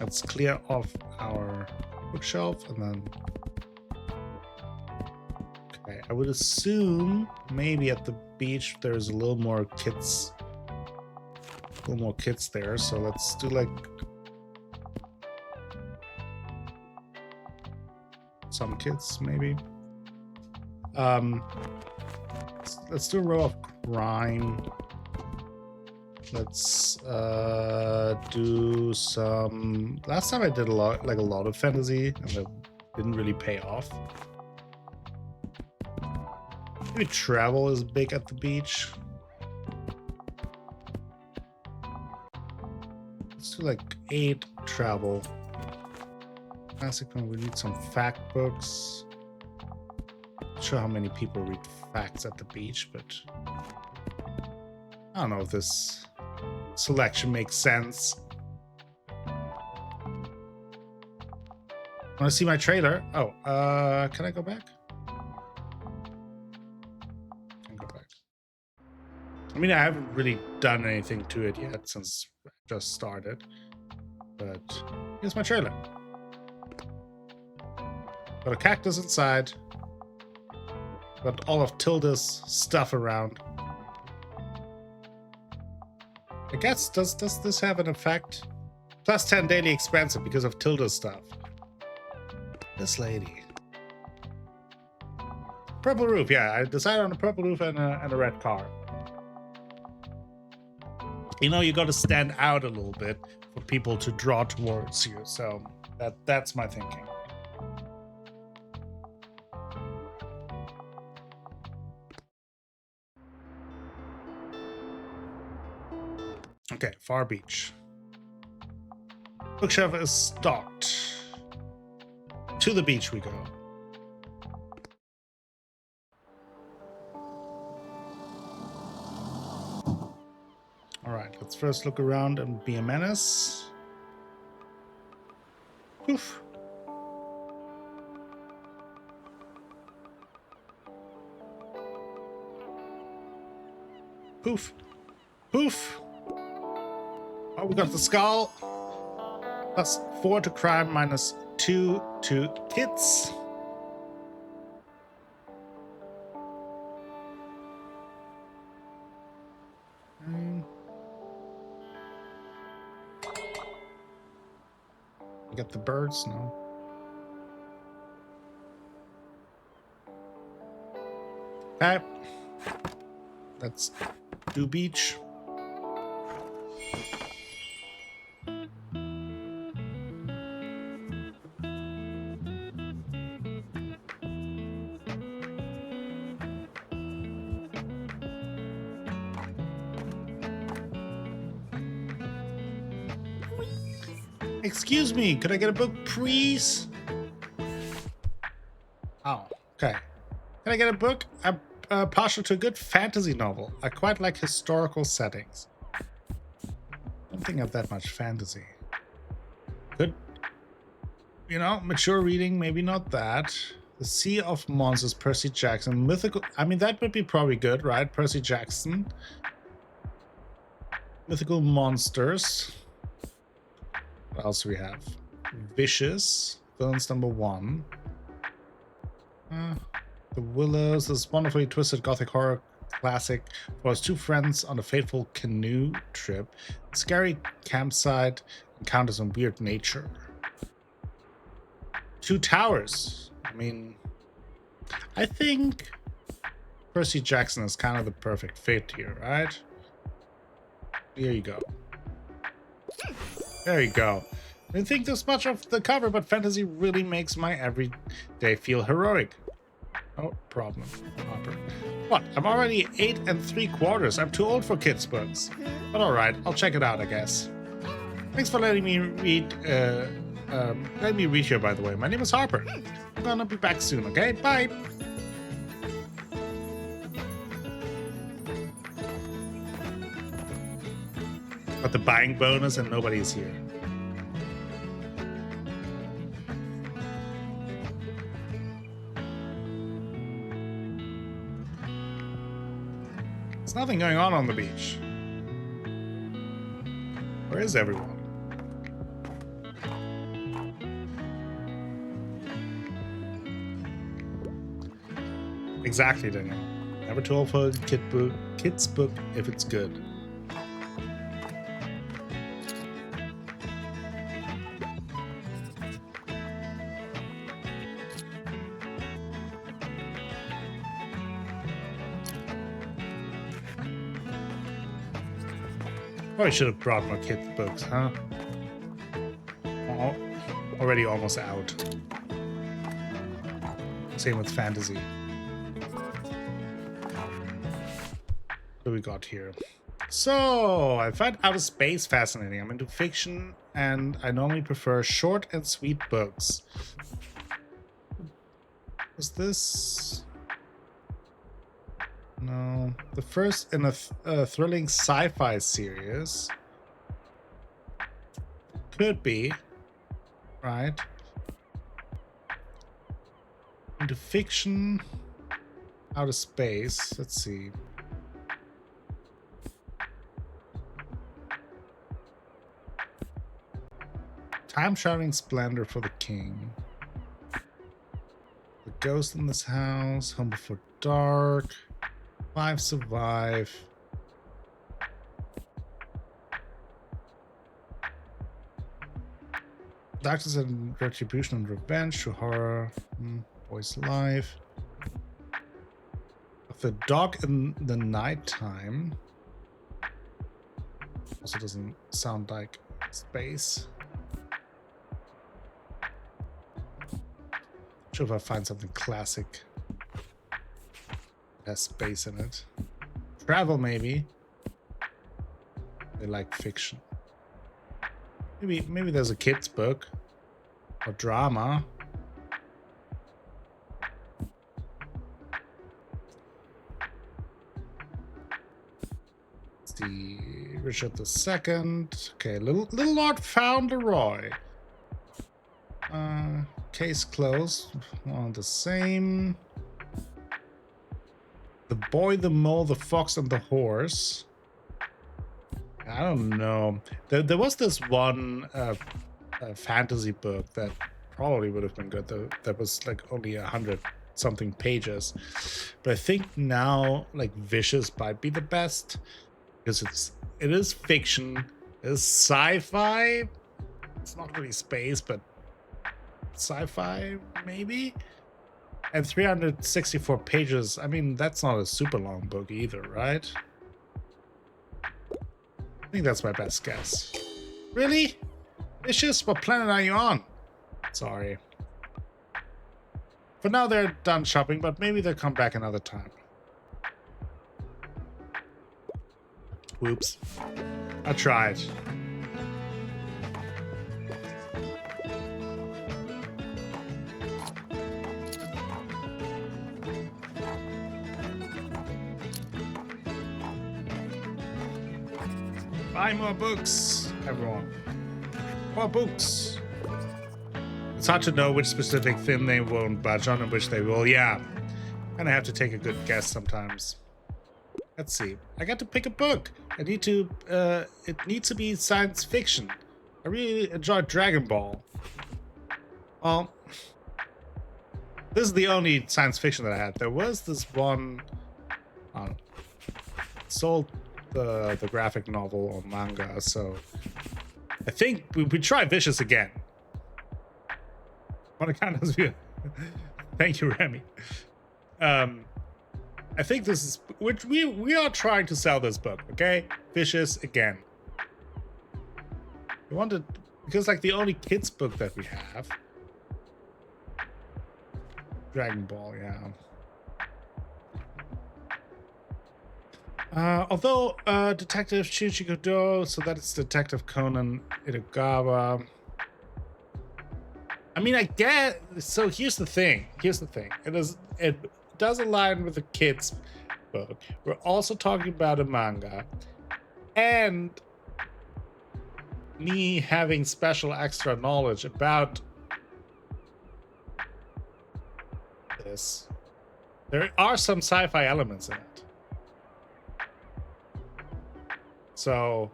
Let's clear off our bookshelf and then. Okay, I would assume maybe at the beach there's a little more kids. A little more kids there, so let's do like. Some kids, maybe. Let's do a row of crime. Let's do some. Last time I did a lot of fantasy, and that didn't really pay off. Maybe travel is big at the beach. Let's do like 8 travel. Classic one, we need some fact books. Not sure how many people read facts at the beach, but I don't know if this selection makes sense. Want to see my trailer? Oh, can I go back? Can go back. I mean, I haven't really done anything to it yet since I just started, but here's my trailer. Got a cactus inside. Got all of Tilda's stuff around. I guess, does this have an effect? Plus 10 daily expensive because of Tilda's stuff. This lady. Purple roof, yeah. I decided on a purple roof and a red car. you know, you got to stand out a little bit for people to draw towards you. So that's my thinking. Okay, Far Beach. Bookshelf is stocked. To the beach we go. Alright, let's first look around and be a menace. Poof. Poof. Poof. Oh, we got the skull. +4 to crime, -2 to hits. You got the birds? No. Okay. Let's do beach. Excuse me, could I get a book, please? Oh, okay. Can I get a book? I'm partial to a good fantasy novel. I quite like historical settings. I don't think I have that much fantasy. Good. You know, mature reading, maybe not that. The Sea of Monsters, Percy Jackson. Mythical. I mean, that would be probably good, right? Percy Jackson. Mythical Monsters. What else do we have? Vicious. Villains #1. The Willows. This wonderfully twisted gothic horror classic follows two friends on a fateful canoe trip. Scary campsite encounters in weird nature. Two Towers. I mean, I think Percy Jackson is kind of the perfect fit here, right? Here you go. There you go. I didn't think this much of the cover, but fantasy really makes my everyday feel heroic. No problem, Hopper. What? I'm already 8 3/4. I'm too old for kids' books. But alright, I'll check it out, I guess. Thanks for letting me read. Let me read here, by the way. My name is Harper. I'm gonna be back soon, okay? Bye! Got the buying bonus and nobody's here. There's nothing going on the beach. Where is everyone? Exactly, Daniel. Never too old for a kid's book if it's good. Probably should have brought more kids' books, huh? Oh, already almost out. Same with fantasy. What do we got here? So, I find outer space fascinating. I'm into fiction, and I normally prefer short and sweet books. Was this... No. The first in a thrilling sci-fi series. Could be. Right. Into fiction. Outer space. Let's see. Time-traveling splendor for the king. The ghost in this house. Home before dark. 5 survive. Darkness and retribution and revenge to horror. Boy's life. The dog in the nighttime. Also doesn't sound like space. Sure if I find something classic. Has space in it. Travel, maybe. They like fiction. Maybe there's a kid's book or drama. It's the Richard II. Okay, little Lord Fauntleroy. Case closed. All the same. The Boy, the Mole, the Fox, and the Horse. I don't know. There was this one fantasy book that probably would have been good. That was like only 100-something pages. But I think now like Vicious might be the best because it is fiction. It is sci-fi. It's not really space, but sci-fi maybe. And 364 pages. I mean, that's not a super long book either, right? I think that's my best guess. Really? Vicious, what planet are you on? Sorry. For now, they're done shopping, but maybe they'll come back another time. Whoops. I tried. Buy more books, everyone. More books. It's hard to know which specific thing they won't budge on and which they will. Yeah, and I have to take a good guess sometimes. Let's see. I got to pick a book. I need to. It needs to be science fiction. I really enjoyed Dragon Ball. Well, this is the only science fiction that I had. There was this one. Sold the graphic novel or manga, so I think we try Vicious again. On account of you. Thank you, Remy. I think this is which we are trying to sell this book, okay? Vicious again. We wanted because like the only kids book that we have. Dragon Ball, yeah. Although Detective Chichikodo, so that is Detective Conan Itagawa. I mean, I get. So here's the thing. It does align with the kids book. We're also talking about a manga, and me having special extra knowledge about this. There are some sci-fi elements in it. So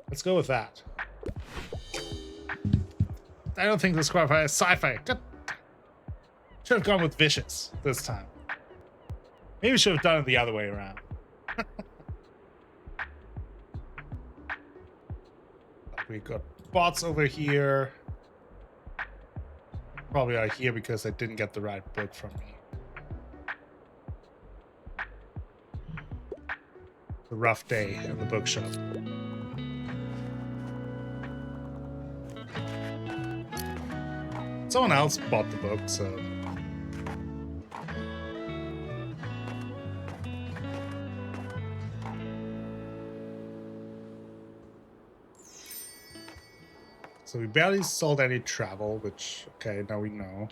let's go with that. I don't think this qualifies as sci-fi. Should have gone with Vicious this time. Maybe should have done it the other way around. We got bots over here. Probably are here because I didn't get the right book from me. A rough day in the bookshop. Someone else bought the book, so. So we barely sold any travel, which, okay, now we know.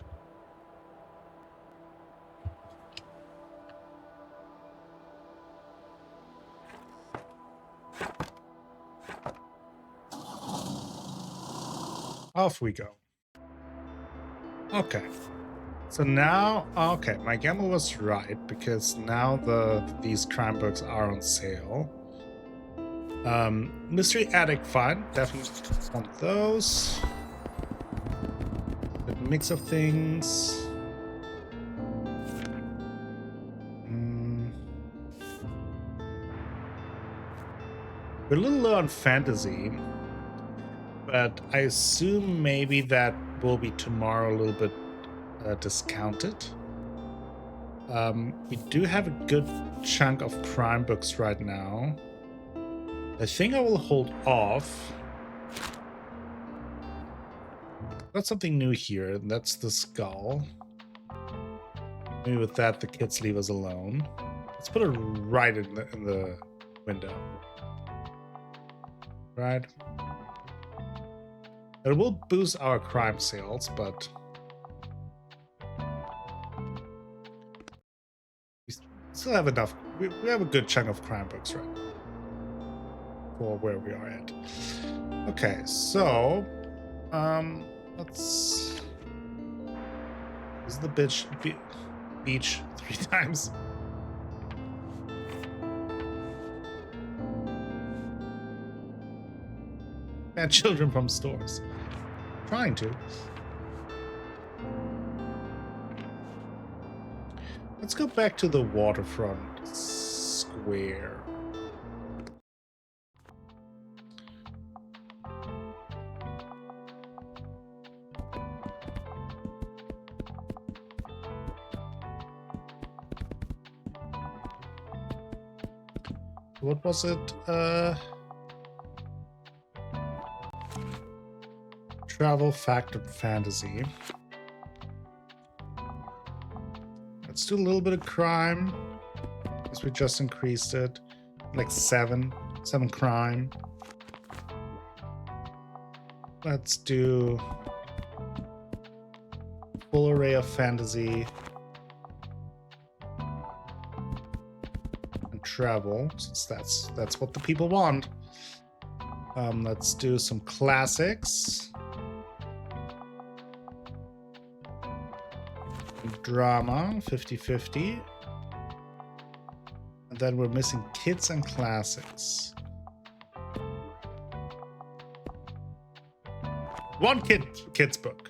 Off we go. Okay. So now, okay, my gamble was right because now these crime books are on sale. Mystery Attic, fine. Definitely want those. The mix of things. We're a little low on fantasy, but I assume maybe that will be tomorrow a little bit discounted. We do have a good chunk of crime books right now. I think I will hold off. Got something new here, and that's the skull. Maybe with that, the kids leave us alone. Let's put it right in the window. Right. It will boost our crime sales, but we still have enough. We have a good chunk of crime books right now for where we are at. Okay, so let's. This is the beach 3 times. Bad children from stores. Trying to. Let's go back to the waterfront square. What was it? Travel, fact, and fantasy. Let's do a little bit of crime, because we just increased it. Like 7 crime. Let's do full array of fantasy and travel, since that's what the people want. Let's do some classics. Drama, 50-50. And then we're missing kids and classics. One kids book.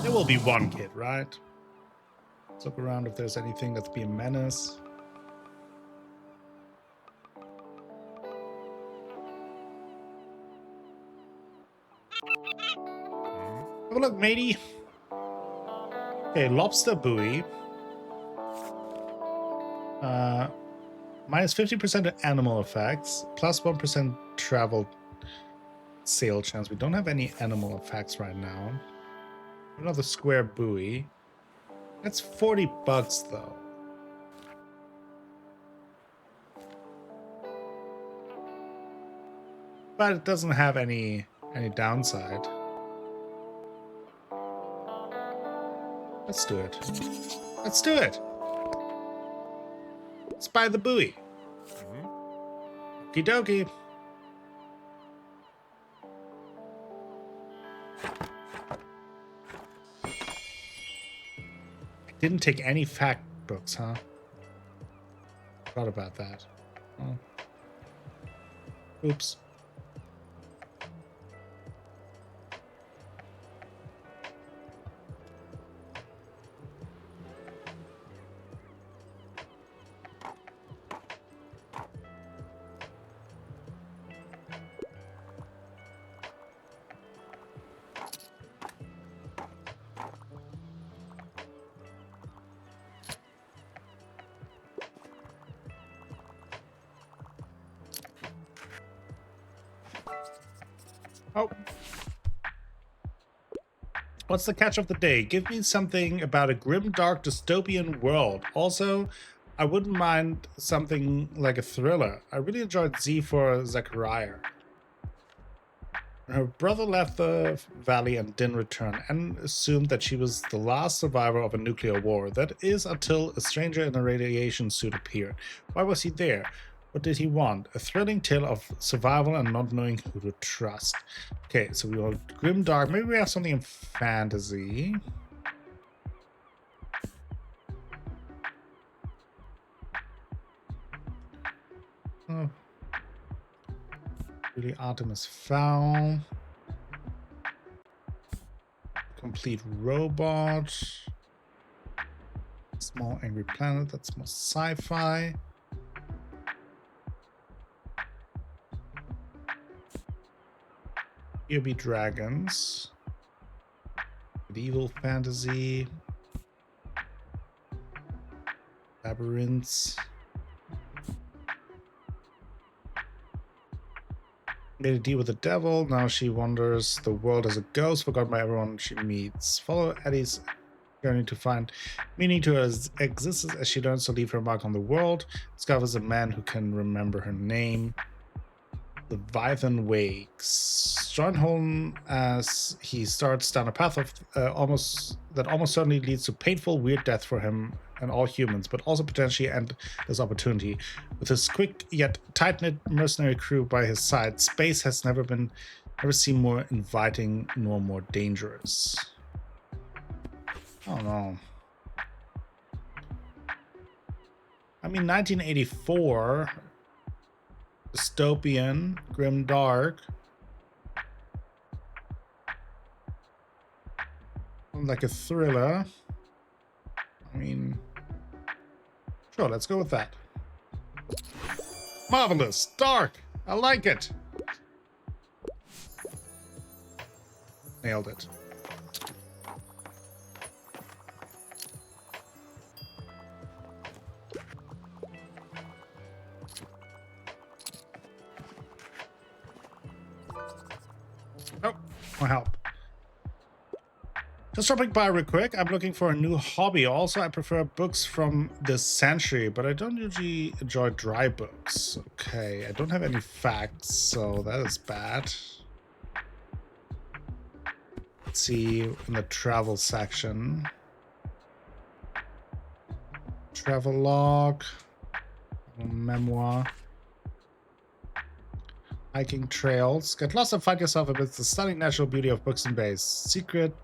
There will be one kid, right? Let's look around if there's anything that's being menace. Have a look, matey. Okay, lobster buoy. Minus 50% of animal effects, plus 1% travel sale chance. We don't have any animal effects right now. Another square buoy. That's $40 though. But it doesn't have any downside. Let's do it. Let's do it. Let's buy the buoy. Okie dokie. Didn't take any fact books, huh? Forgot about that. Oh. Oops. Oh. What's the catch of the day? Give me something about a grim, dark, dystopian world. Also, I wouldn't mind something like a thriller. I really enjoyed Z for Zachariah. Her brother left the valley and didn't return, and assumed that she was the last survivor of a nuclear war. That is until a stranger in a radiation suit appeared. Why was he there? What did he want? A thrilling tale of survival and not knowing who to trust. Okay, so we want grim dark. Maybe we have something in fantasy. Oh. Really, Artemis Fowl. Complete robot. Small Angry Planet, that's more sci-fi. Here be dragons. Medieval fantasy. Labyrinths. Made a deal with the devil. Now she wanders the world as a ghost, forgotten by everyone she meets. Follow Eddie's journey to find meaning to her existence as she learns to leave her mark on the world. Discovers a man who can remember her name. Leviathan wakes. Join Holm as he starts down a path of almost certainly leads to painful, weird death for him and all humans, but also potentially end this opportunity. With his quick yet tight-knit mercenary crew by his side, space has never seemed more inviting nor more dangerous. I don't know. I mean, 1984, dystopian, grim dark. Like a thriller. I mean, sure, let's go with that. Marvelous, dark, I like it. Nailed it. Oh, my help. Just dropping by real quick. I'm looking for a new hobby. Also, I prefer books from this century, but I don't usually enjoy dry books. Okay, I don't have any facts, so that is bad. Let's see in the travel section. Travel log. Memoir. Hiking trails. Get lost and find yourself amidst the stunning natural beauty of Buxton Bay's secret.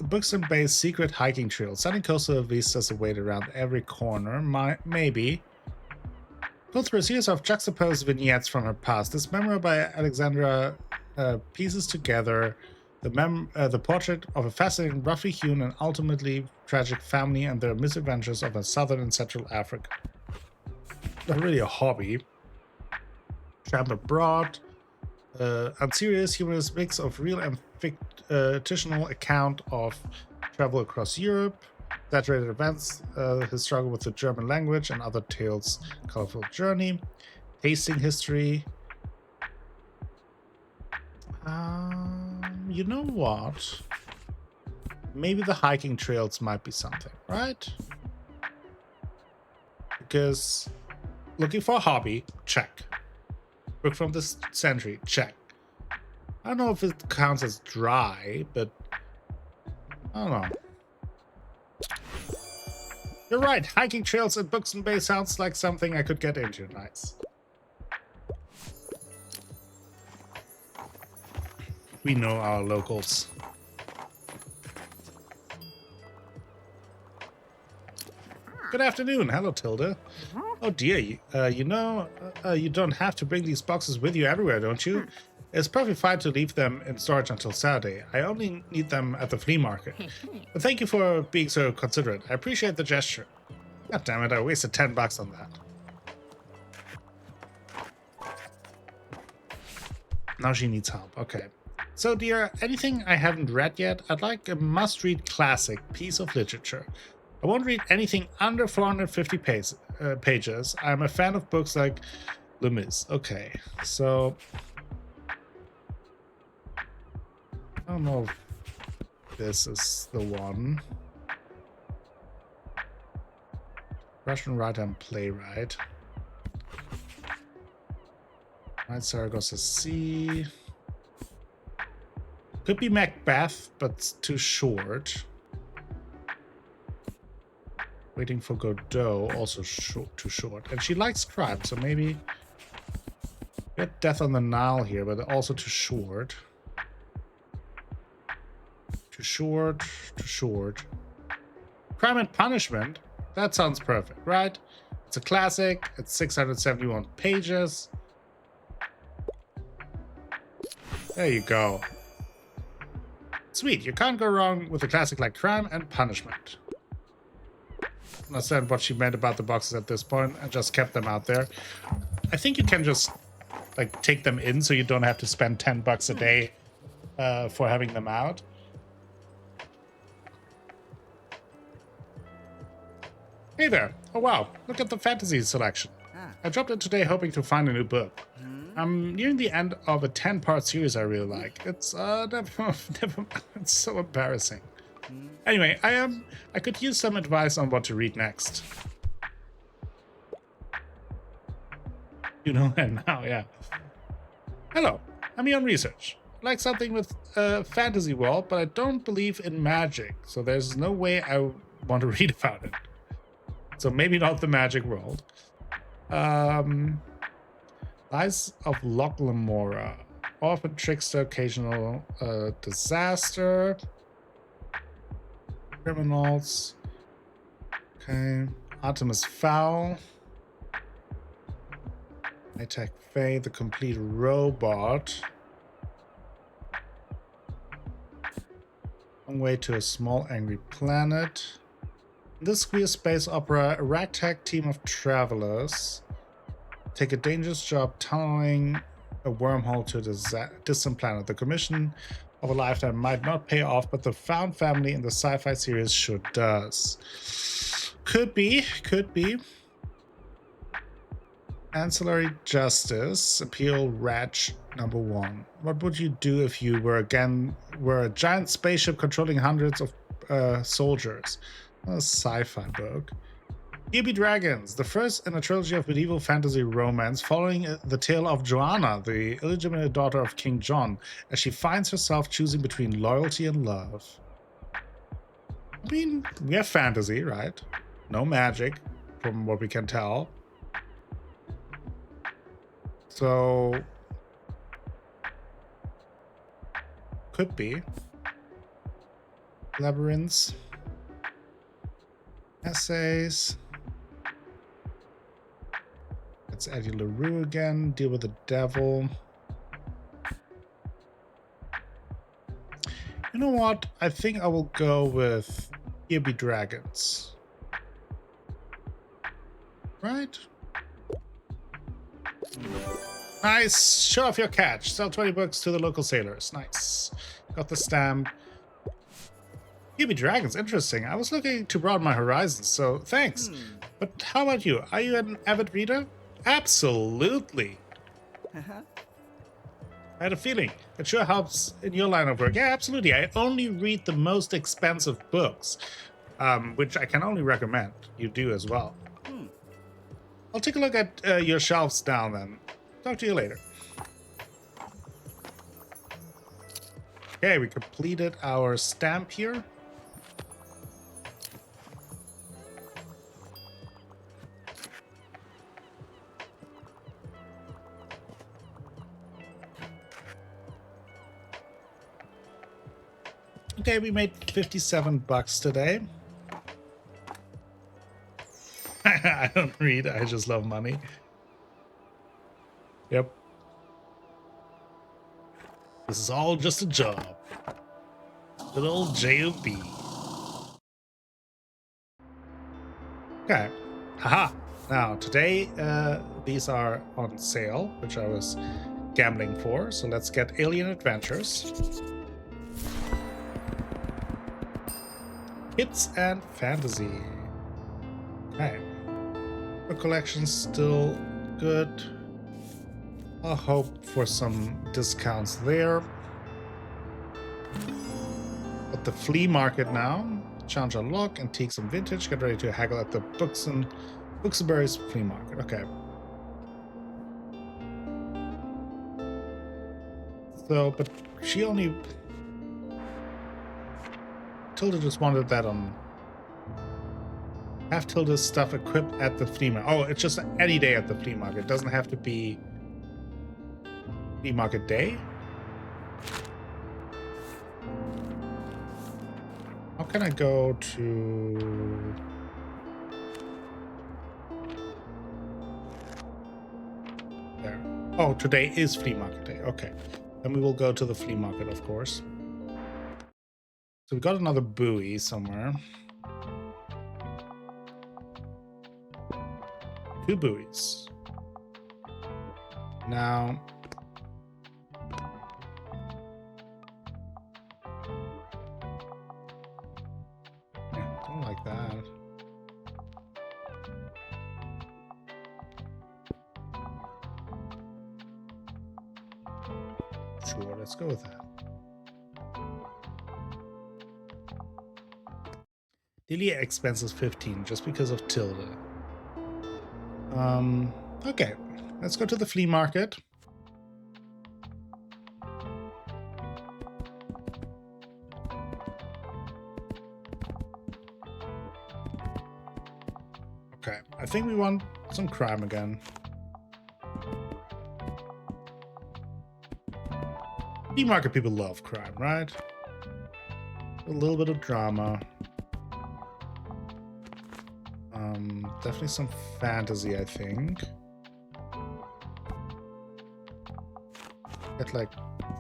Buxton Bay's secret hiking trail. Stunning coastal vistas await around every corner. Maybe. Go through a series of juxtaposed vignettes from her past. This memoir by Alexandra pieces together the portrait of a fascinating, roughly hewn, and ultimately tragic family and their misadventures of southern and central Africa. Not really a hobby. Tramp abroad. Unserious, humorous mix of real and fictional account of travel across Europe, exaggerated events, his struggle with the German language and other tales, colorful journey, tasting history. You know what? Maybe the hiking trails might be something, right? Because looking for a hobby, check. Book from this century, check. I don't know if it counts as dry, but I don't know. You're right, hiking trails in Buxton Bay sounds like something I could get into. Nice. We know our locals. Good afternoon. Hello, Tilda. Oh dear, you know, you don't have to bring these boxes with you everywhere, don't you? It's perfectly fine to leave them in storage until Saturday. I only need them at the flea market. But thank you for being so considerate. I appreciate the gesture. God damn it, I wasted $10 on that. Now she needs help. Okay. So, dear, anything I haven't read yet? I'd like a must-read classic piece of literature. I won't read anything under 450 pages. I'm a fan of books like Les Mis. Okay, so I don't know if this is the one. Russian writer and playwright. Night Saragossa Sea. Could be Macbeth, but it's too short. Waiting for Godot, also too short. And she likes crime, so maybe get Death on the Nile here, but also too short. Too short, too short. Crime and Punishment, that sounds perfect, right? It's a classic, it's 671 pages. There you go. Sweet, you can't go wrong with a classic like Crime and Punishment. understand what she meant about the boxes at this point and just kept them out there. I think you can just like take them in so you don't have to spend $10 a day for having them out. Hey there. Oh wow, look at the fantasy selection. I dropped in today hoping to find a new book. I'm nearing the end of a 10-part series I really like. It's it's so embarrassing. Anyway, I could use some advice on what to read next. You know that now, yeah. Hello, I'm here on research. I like something with a fantasy world, but I don't believe in magic, so there's no way I want to read about it. So maybe not the magic world. Lies of Lochlamora. Orphan trickster, occasional disaster. Criminals. Okay. Artemis Fowl. High-tech Fae, the complete robot. Long way to a small angry planet. In this queer space opera, a ragtag team of travelers take a dangerous job tunneling a wormhole to a distant planet. The commission of a lifetime might not pay off, but the found family in the sci-fi series sure does. Could be. Ancillary Justice, Appeal Ratch #1. What would you do if you were a giant spaceship controlling hundreds of soldiers? A sci-fi book. Here Be Dragons, the first in a trilogy of medieval fantasy romance following the tale of Joanna, the illegitimate daughter of King John, as she finds herself choosing between loyalty and love. I mean, we have fantasy, right? No magic, from what we can tell. So, could be. Labyrinths. Essays. It's Eddie LaRue again. Deal with the devil. You know what? I think I will go with Here Be Dragons. Right? Nice. Show off your catch. Sell 20 books to the local sailors. Nice. Got the stamp. Here Be Dragons. Interesting. I was looking to broaden my horizons, so thanks. But how about you? Are you an avid reader? Absolutely. I had a feeling. It sure helps in your line of work. Yeah, absolutely. I only read the most expensive books, which I can only recommend you do as well. I'll take a look at your shelves now then. Talk to you later. Okay, we completed our stamp here. Okay, we made $57 today. I don't read, I just love money. Yep. This is all just a job. Good old JOB. Okay. Haha. Now, today, these are on sale, which I was gambling for. So let's get Alien Adventures. Hits and Fantasy. Okay. The collection's still good. I'll hope for some discounts there. At the flea market now. Challenge unlock, antiques and vintage. Get ready to haggle at the Bookstore's flea market. Okay. So, but she only... Tilda just wanted that on... Have Tilda's stuff equipped at the flea market. Oh, it's just any day at the flea market. It doesn't have to be flea market day. How can I go to... There. Oh, today is flea market day. Okay. Then we will go to the flea market, of course. So we got another buoy somewhere. 2 buoys. Now, yeah, don't like that. Sure, let's go with that. Daily expenses 15 just because of Tilda. Okay, let's go to the flea market. Okay, I think we want some crime again. Flea market people love crime, right? A little bit of drama. Definitely some fantasy, I think. Get like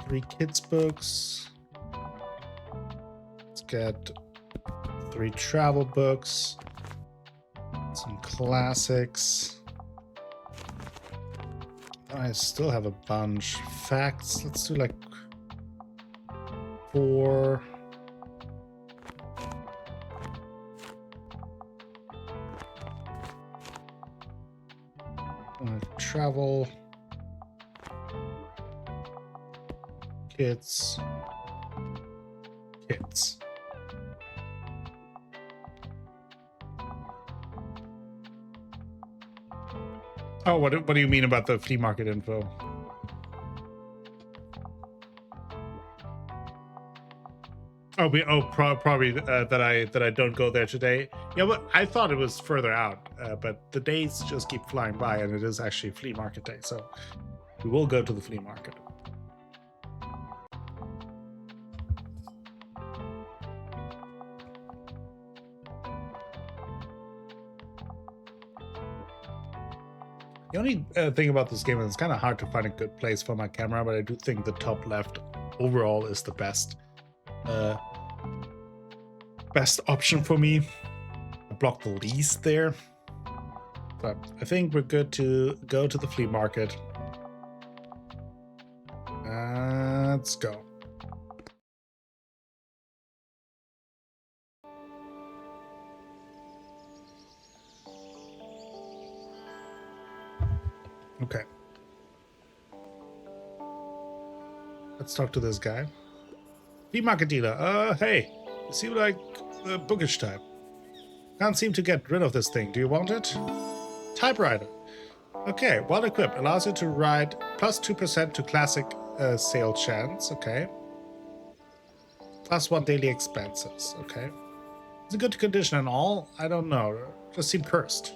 3 kids books. Let's get 3 travel books. Some classics. I still have a bunch. Facts. Let's do like 4. Travel. Kids. Oh, what do you mean about the flea market info? Probably that I don't go there today. Yeah, but I thought it was further out, but the days just keep flying by, and it is actually flea market day, so we will go to the flea market. The only thing about this game is it's kind of hard to find a good place for my camera, but I do think the top left overall is the best option for me. I blocked the least there, but I think we're good to go to the flea market. Let's go. Okay. Let's talk to this guy. Flea market dealer. Hey, you seem like the bookish type. Can't seem to get rid of this thing. Do you want it? Typewriter. Okay, well equipped. Allows you to ride plus 2% to classic sale chance. Okay. Plus 1 daily expenses. Okay. Is it good condition and all? I don't know. Just seemed cursed.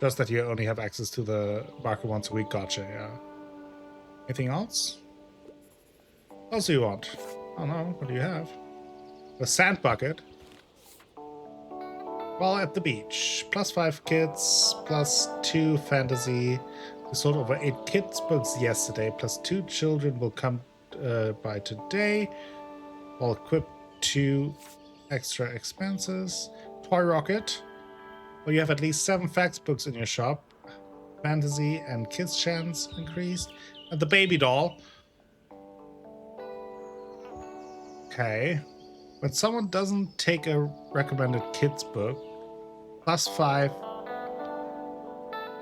Just that you only have access to the market once a week. Gotcha, yeah. Anything else? What else do you want? Oh no, what do you have? A sand bucket. While at the beach. Plus 5 kids, plus 2 fantasy. We sold over 8 kids books yesterday, plus 2 children will come by today. While equipped 2 extra expenses. Toy rocket. Well, you have at least 7 facts books in your shop. Fantasy and kids chance increased. And the baby doll. Okay. When someone doesn't take a recommended kids book, plus 5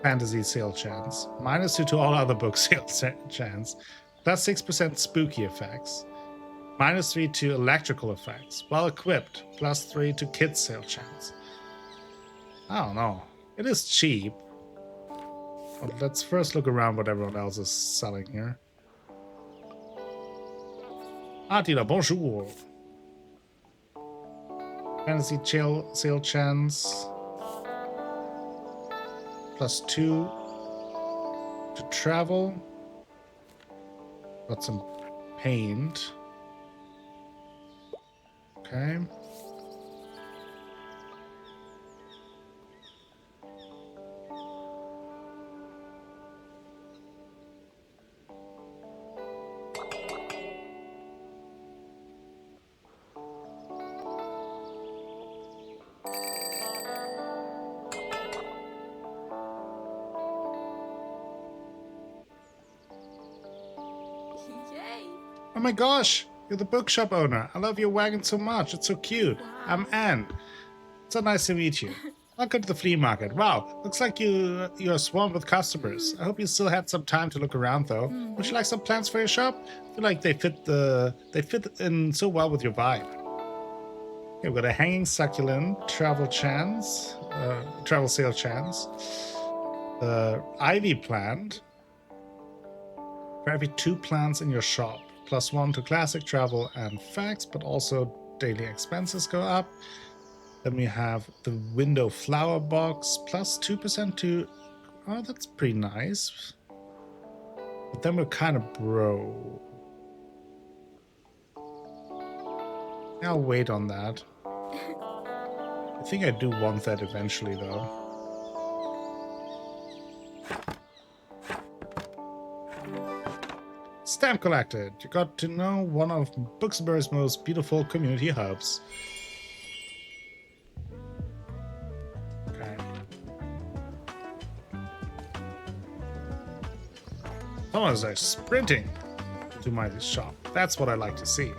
fantasy sale chance, minus 2 to all other book sale chance, plus 6% spooky effects, minus 3 to electrical effects, well equipped, plus 3 to kids sale chance. I don't know. It is cheap. But let's first look around what everyone else is selling here. Attila, bonjour. Fantasy sale chance. Plus 2 to travel. Got some paint. Okay. Yay! Oh my gosh, you're the bookshop owner. I love your wagon so much. It's so cute. I'm Anne. So nice to meet you. Welcome to the flea market. Wow, looks like you're swamped with customers. I hope you still had some time to look around though. Would you like some plants for your shop? I feel like they fit in so well with your vibe. Okay, we've got a hanging succulent, travel sale chance. The ivy plant. For every 2 plants in your shop, +1 to classic, travel, and facts, but also daily expenses go up. Then we have the window flower box, +2% to... Oh, that's pretty nice. But then we're kind of broke. I'll wait on that. I think I do want that eventually, though. Stamp collected. You got to know one of Bookstore's most beautiful community hubs. Okay. Someone's like sprinting to my shop. That's what I like to see.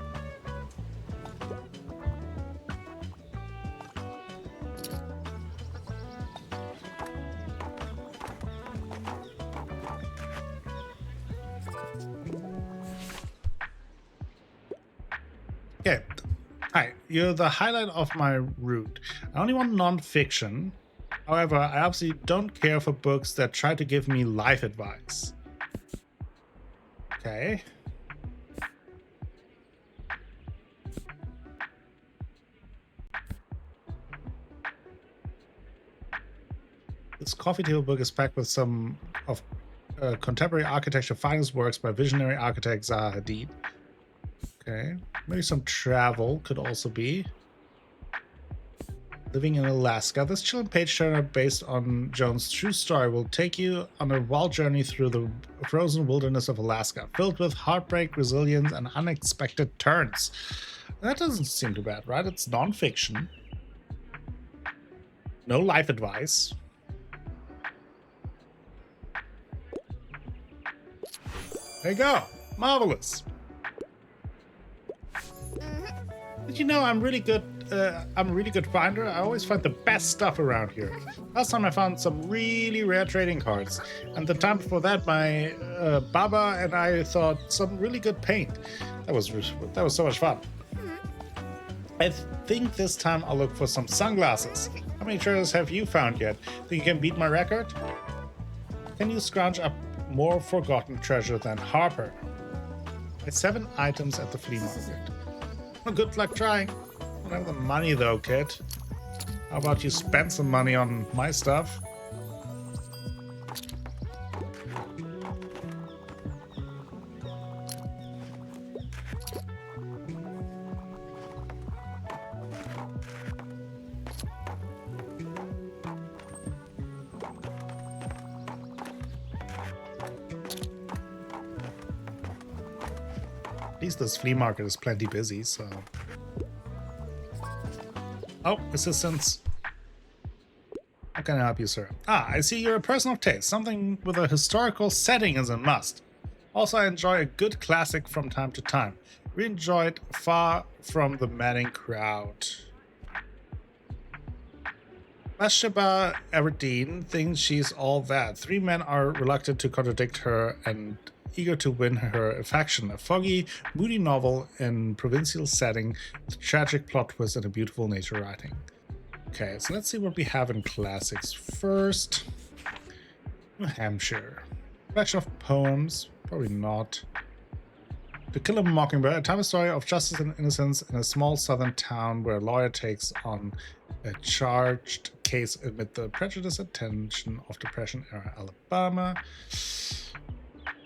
Okay. Hi, you're the highlight of my route. I only want non-fiction. However, I absolutely don't care for books that try to give me life advice. Okay. This coffee table book is packed with some of contemporary architecture finest works by visionary architect Zaha Hadid. Okay, maybe some travel could also be. Living in Alaska. This chilling page turner based on Jones' true story will take you on a wild journey through the frozen wilderness of Alaska, filled with heartbreak, resilience, and unexpected turns. That doesn't seem too bad, right? It's non-fiction. No life advice. There you go. Marvelous. Did you know I'm really good? I'm a really good finder. I always find the best stuff around here. Last time I found some really rare trading cards, and the time before that, my Baba and I thought some really good paint. That was so much fun. I think this time I'll look for some sunglasses. How many treasures have you found yet? Think you can beat my record? Can you scrounge up more forgotten treasure than Harper? Buy 7 items at the flea market. Well, good luck trying. I don't have the money though, kid. How about you spend some money on my stuff? At least this flea market is plenty busy, so... Oh, assistance. How can I help you, sir? Ah, I see you're a person of taste. Something with a historical setting is a must. Also, I enjoy a good classic from time to time. We enjoy it far from the madding crowd. Bathsheba Everdeen thinks she's all that. 3 men are reluctant to contradict her and eager to win her affection. A foggy, moody novel in provincial setting with tragic plot twist and a beautiful nature writing. Okay, so let's see what we have in classics first. New Hampshire. Collection of poems. Probably not. To Kill a Mockingbird, a time story of justice and innocence in a small southern town where a lawyer takes on a charged case amid the prejudice and tension of Depression-era Alabama.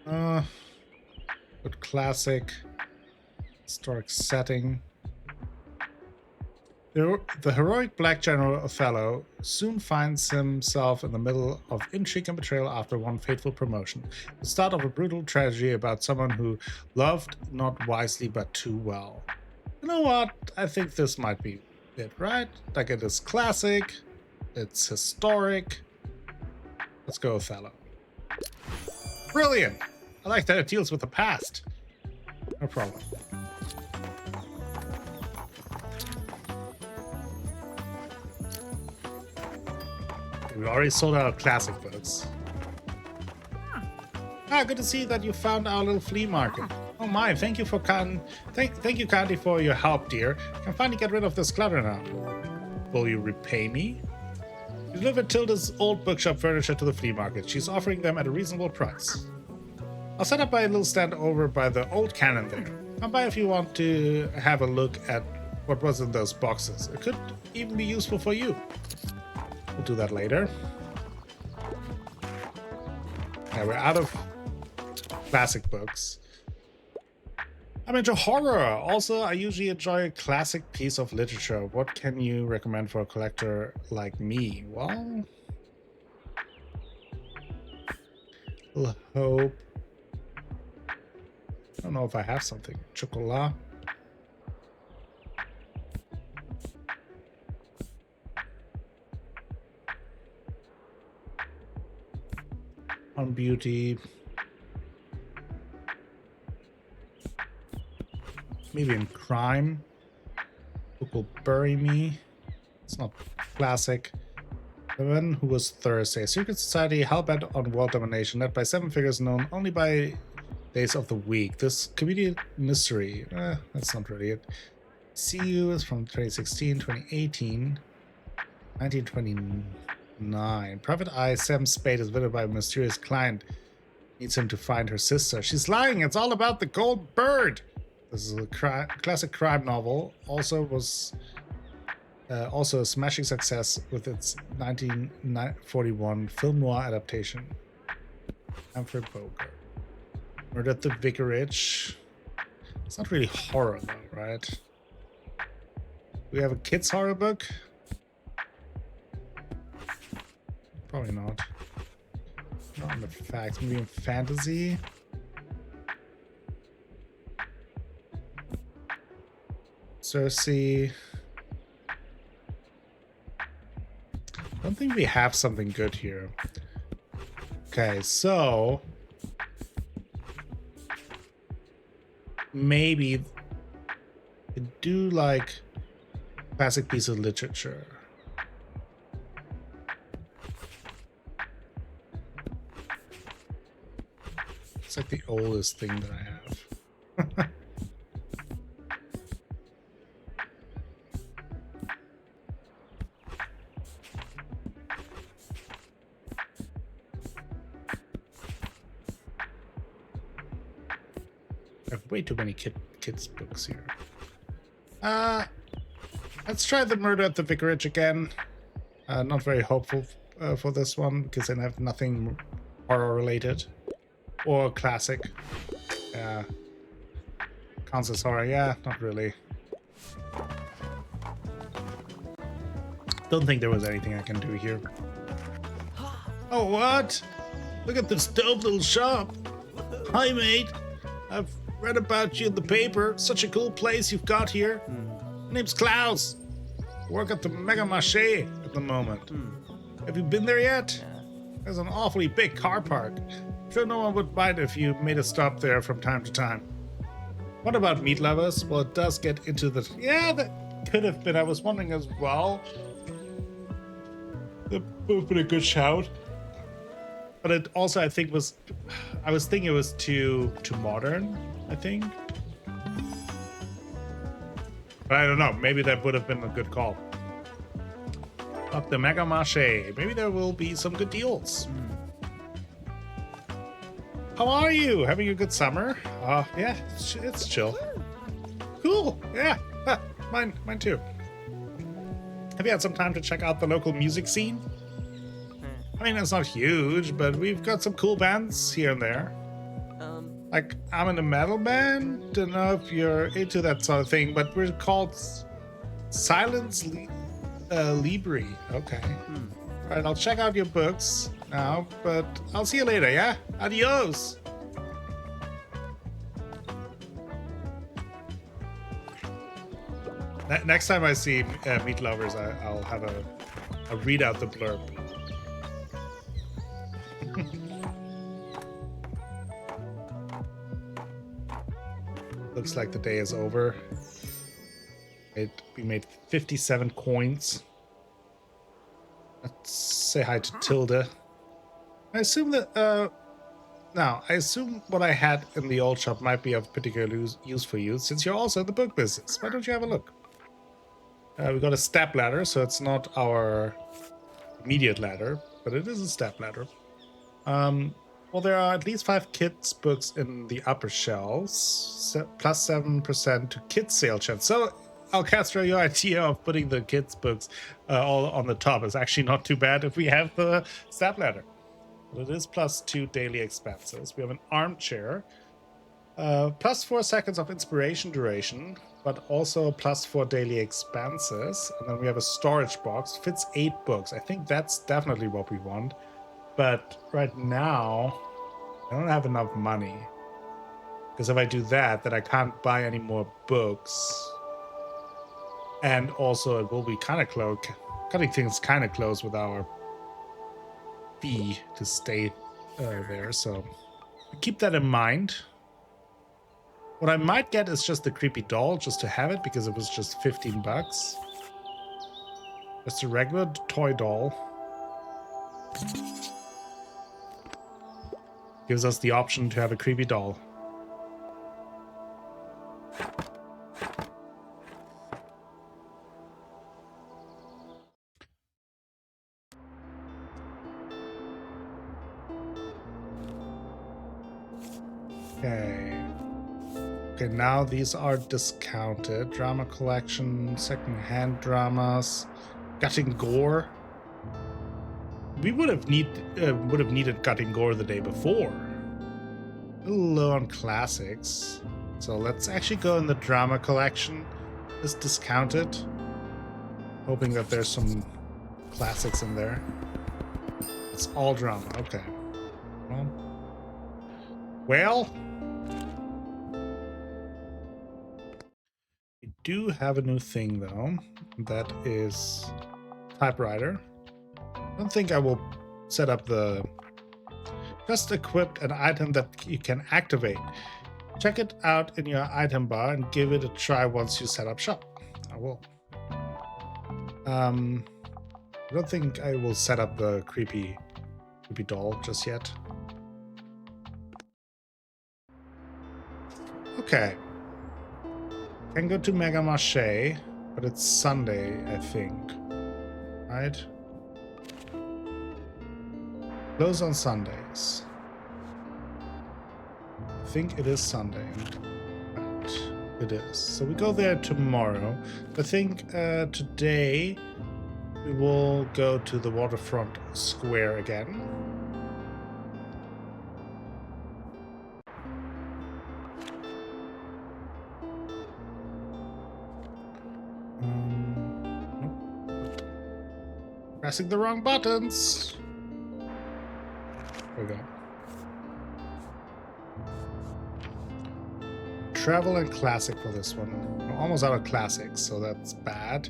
Good classic. Historic setting. The heroic black general Othello soon finds himself in the middle of intrigue and betrayal after one fateful promotion. The start of a brutal tragedy about someone who loved not wisely but too well. You know what? I think this might be it, right? Like, it is classic. It's historic. Let's go Othello. Brilliant! I like that it deals with the past. No problem. We already sold out classic books. Ah, good to see that you found our little flea market. Oh my, thank you thank you kindly for your help, dear. I can finally get rid of this clutter now. Will you repay me? You delivered Tilda's old bookshop furniture to the flea market. She's offering them at a reasonable price. I'll set up my little stand over by the old cannon there. Come by if you want to have a look at what was in those boxes. It could even be useful for you. We'll do that later. Yeah, we're out of classic books. I'm into horror. Also, I usually enjoy a classic piece of literature. What can you recommend for a collector like me? Well, we'll hope. I don't know if I have something. Chocolat. On beauty. Maybe in crime. Book will bury me. It's not classic. Women who was Thursday. Secret society hell-bent on world domination, led by 7 figures known only by days of the week. This comedic mystery. That's not really it. See you is from 2016, 2018, 1929. Private Eye Sam Spade is visited by a mysterious client. Needs him to find her sister. She's lying. It's all about the gold bird. This is a classic crime novel. Also a smashing success with its 1941 film noir adaptation. Humphrey Bogart. Murder at the Vicarage. It's not really horror though, right? We have a kids horror book. Probably not. Not in the facts. Maybe in fantasy. Cersei. I don't think we have something good here. Okay, so maybe we do like classic piece of literature. It's like the oldest thing that I have. I have way too many kids books here. Let's try the Murder at the Vicarage again. Not very hopeful for this one because I have nothing horror related or classic. Yeah, counts as horror. Yeah, not really. Don't think there was anything I can do here. Oh, what? Look at this dope little shop. Hi, mate. I've read about you in the paper. Such a cool place you've got here. My name's Klaus. Work at the Mega Marché at the moment. Have you been there yet? There's an awfully big car park. Sure no one would mind if you made a stop there from time to time. What about meat lovers? Well, it does get into the... Yeah, that could have been. I was wondering as well. That would have been a good shout. But it also, I think, was... I was thinking it was too modern, I think. But I don't know. Maybe that would have been a good call. Up the Mega Marché. Maybe there will be some good deals. How are you? Having a good summer? Yeah, it's chill. Cool. Yeah, mine too. Have you had some time to check out the local music scene? I mean, it's not huge, but we've got some cool bands here and there. Like, I'm in a metal band. Don't know if you're into that sort of thing, but we're called Silence Libri. Okay. All right, I'll check out your books now, but I'll see you later, yeah? Adios! Next time I see meat lovers, I'll have a read out the blurb. Looks like the day is over. We made 57 coins. Let's say hi to Tilda. I assume that, now, I assume what I had in the old shop might be of particular use for you, since you're also in the book business. Why don't you have a look? We got a step ladder, so it's not our immediate ladder, but it is a step ladder. Well, there are at least 5 kids' books in the upper shelves, plus 7% to kids' sale chance. So, Alcastra, your idea of putting the kids' books all on the top is actually not too bad if we have the step ladder. But it is plus 2 daily expenses. We have an armchair, plus 4 seconds of inspiration duration, but also plus 4 daily expenses. And then we have a storage box, fits 8 books. I think that's definitely what we want. But right now, I don't have enough money. Because if I do that, then I can't buy any more books. And also, it will be kind of close. Cutting things kind of close with our fee to stay there. So keep that in mind. What I might get is just the creepy doll, just to have it, because it was just 15 bucks. Just a regular toy doll. Gives us the option to have a creepy doll. Okay, now these are discounted. Drama collection, second-hand dramas, gutting gore. We would have needed gutting gore the day before. A little low on classics. So let's actually go in the drama collection. It's discounted. Hoping that there's some classics in there. It's all drama. Okay. Well, we do have a new thing though. That is typewriter. I don't think I will set up the... Just equip an item that you can activate. Check it out in your item bar and give it a try once you set up shop. I will. I don't think I will set up the creepy doll just yet. Okay. Can go to Mega Marché, but it's Sunday, I think. Right? Close on Sundays. I think it is Sunday. And it is. So we go there tomorrow. I think today we will go to the waterfront square again. Pressing the wrong buttons. There we go. Travel and classic for this one. I'm almost out of classics, so that's bad.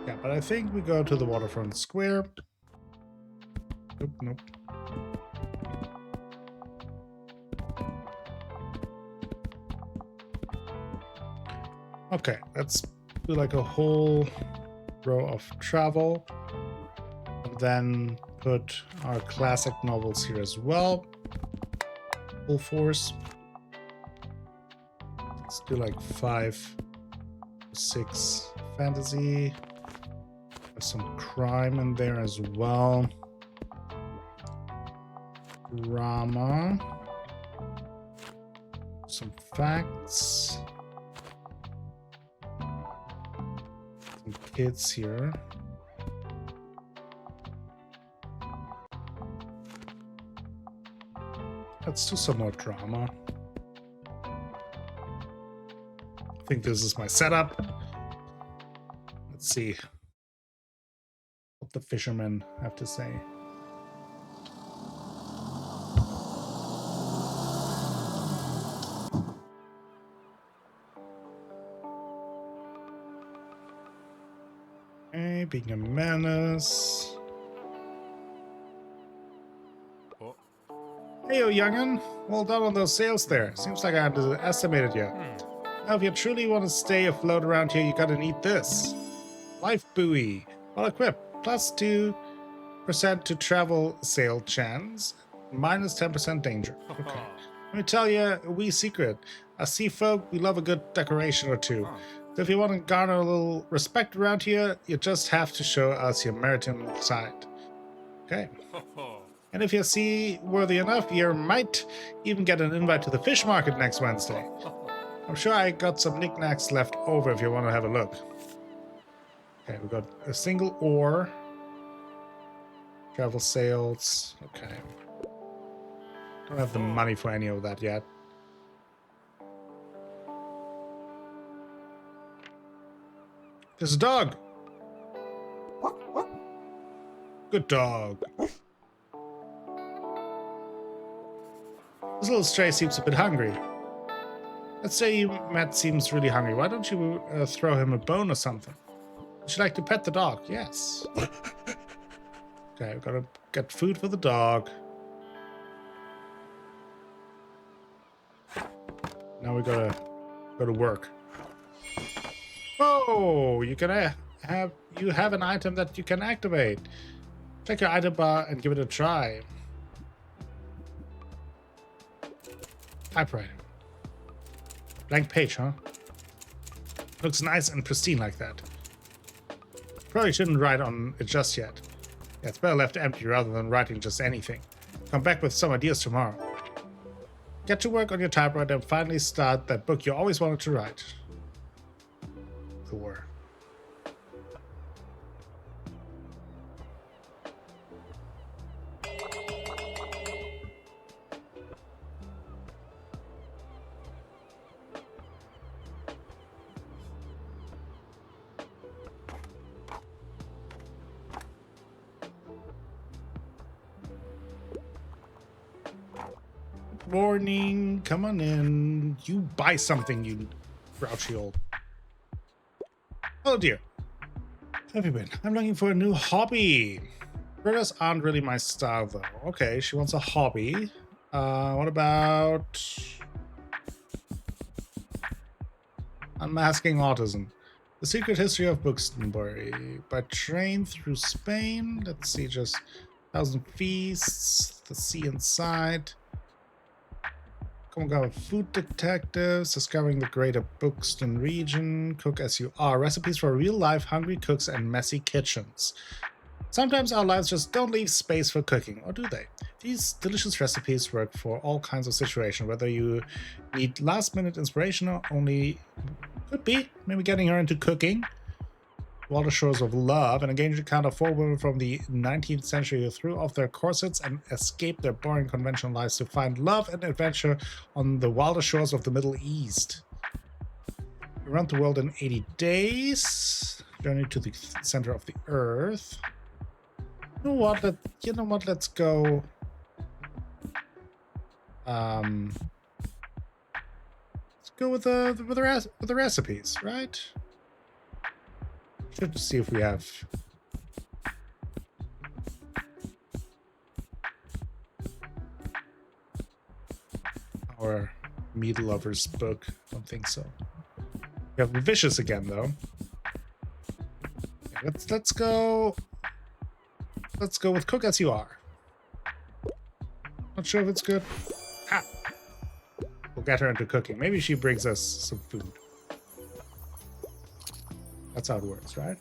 Yeah, but I think we go to the waterfront square. Nope. Okay, let's do like a whole row of travel. And then put our classic novels here as well. Full force. Let's do like 5, 6 fantasy. There's some crime in there as well. Drama. Some facts. Some kids here. Let's do some more drama. I think this is my setup. Let's see what the fishermen have to say. Okay, being a menace. Hey, young'un. Well done on those sales there. Seems like I underestimated you. Now, if you truly want to stay afloat around here, you gotta need this. Life buoy. Well equipped. Plus 2% to travel sail chance. Minus 10% danger. Okay. Let me tell you a wee secret. As sea folk, we love a good decoration or two. So if you want to garner a little respect around here, you just have to show us your maritime side. Okay. And if you're seaworthy enough, you might even get an invite to the fish market next Wednesday. I'm sure I got some knickknacks left over if you want to have a look. Okay, we got a single oar. Travel sails. Okay. Don't have the money for any of that yet. There's a dog. Good dog. This little stray seems a bit hungry. Let's say Matt seems really hungry. Why don't you throw him a bone or something? Would you like to pet the dog? Yes. Okay, we've got to get food for the dog. Now we gotta go to work. Oh, you have an item that you can activate. Check your item bar and give it a try. Typewriter. Blank page, huh? Looks nice and pristine like that. Probably shouldn't write on it just yet. Yeah, it's better left empty rather than writing just anything. Come back with some ideas tomorrow. Get to work on your typewriter and finally start that book you always wanted to write. Thor. Morning, come on in. You buy something, you grouchy old. Oh dear. How have you been? I'm looking for a new hobby. Critters aren't really my style though. Okay, she wants a hobby. What about Unmasking Autism? The Secret History of Bookstore. By train through Spain. Let's see, just 1,000 feasts. The sea inside. Got food detectives, discovering the greater Bookstone region, cook as you are, recipes for real-life hungry cooks and messy kitchens. Sometimes our lives just don't leave space for cooking, or do they? These delicious recipes work for all kinds of situations, whether you need last-minute inspiration or only could be maybe getting her into cooking. Water Shores of Love, an engaging account of 4 women from the 19th century who threw off their corsets and escaped their boring conventional lives to find love and adventure on the wilder shores of the Middle East. Around the world in 80 days. Journey to the center of the earth. You know what? Let's go. Let's go with the recipes, right? Should see if we have our meat lovers book. I don't think so. We have Vicious again though. Yeah, let's go with Cook As You Are. Not sure if it's good. Ah. We'll get her into cooking. Maybe she brings us some food. That's how it works, right?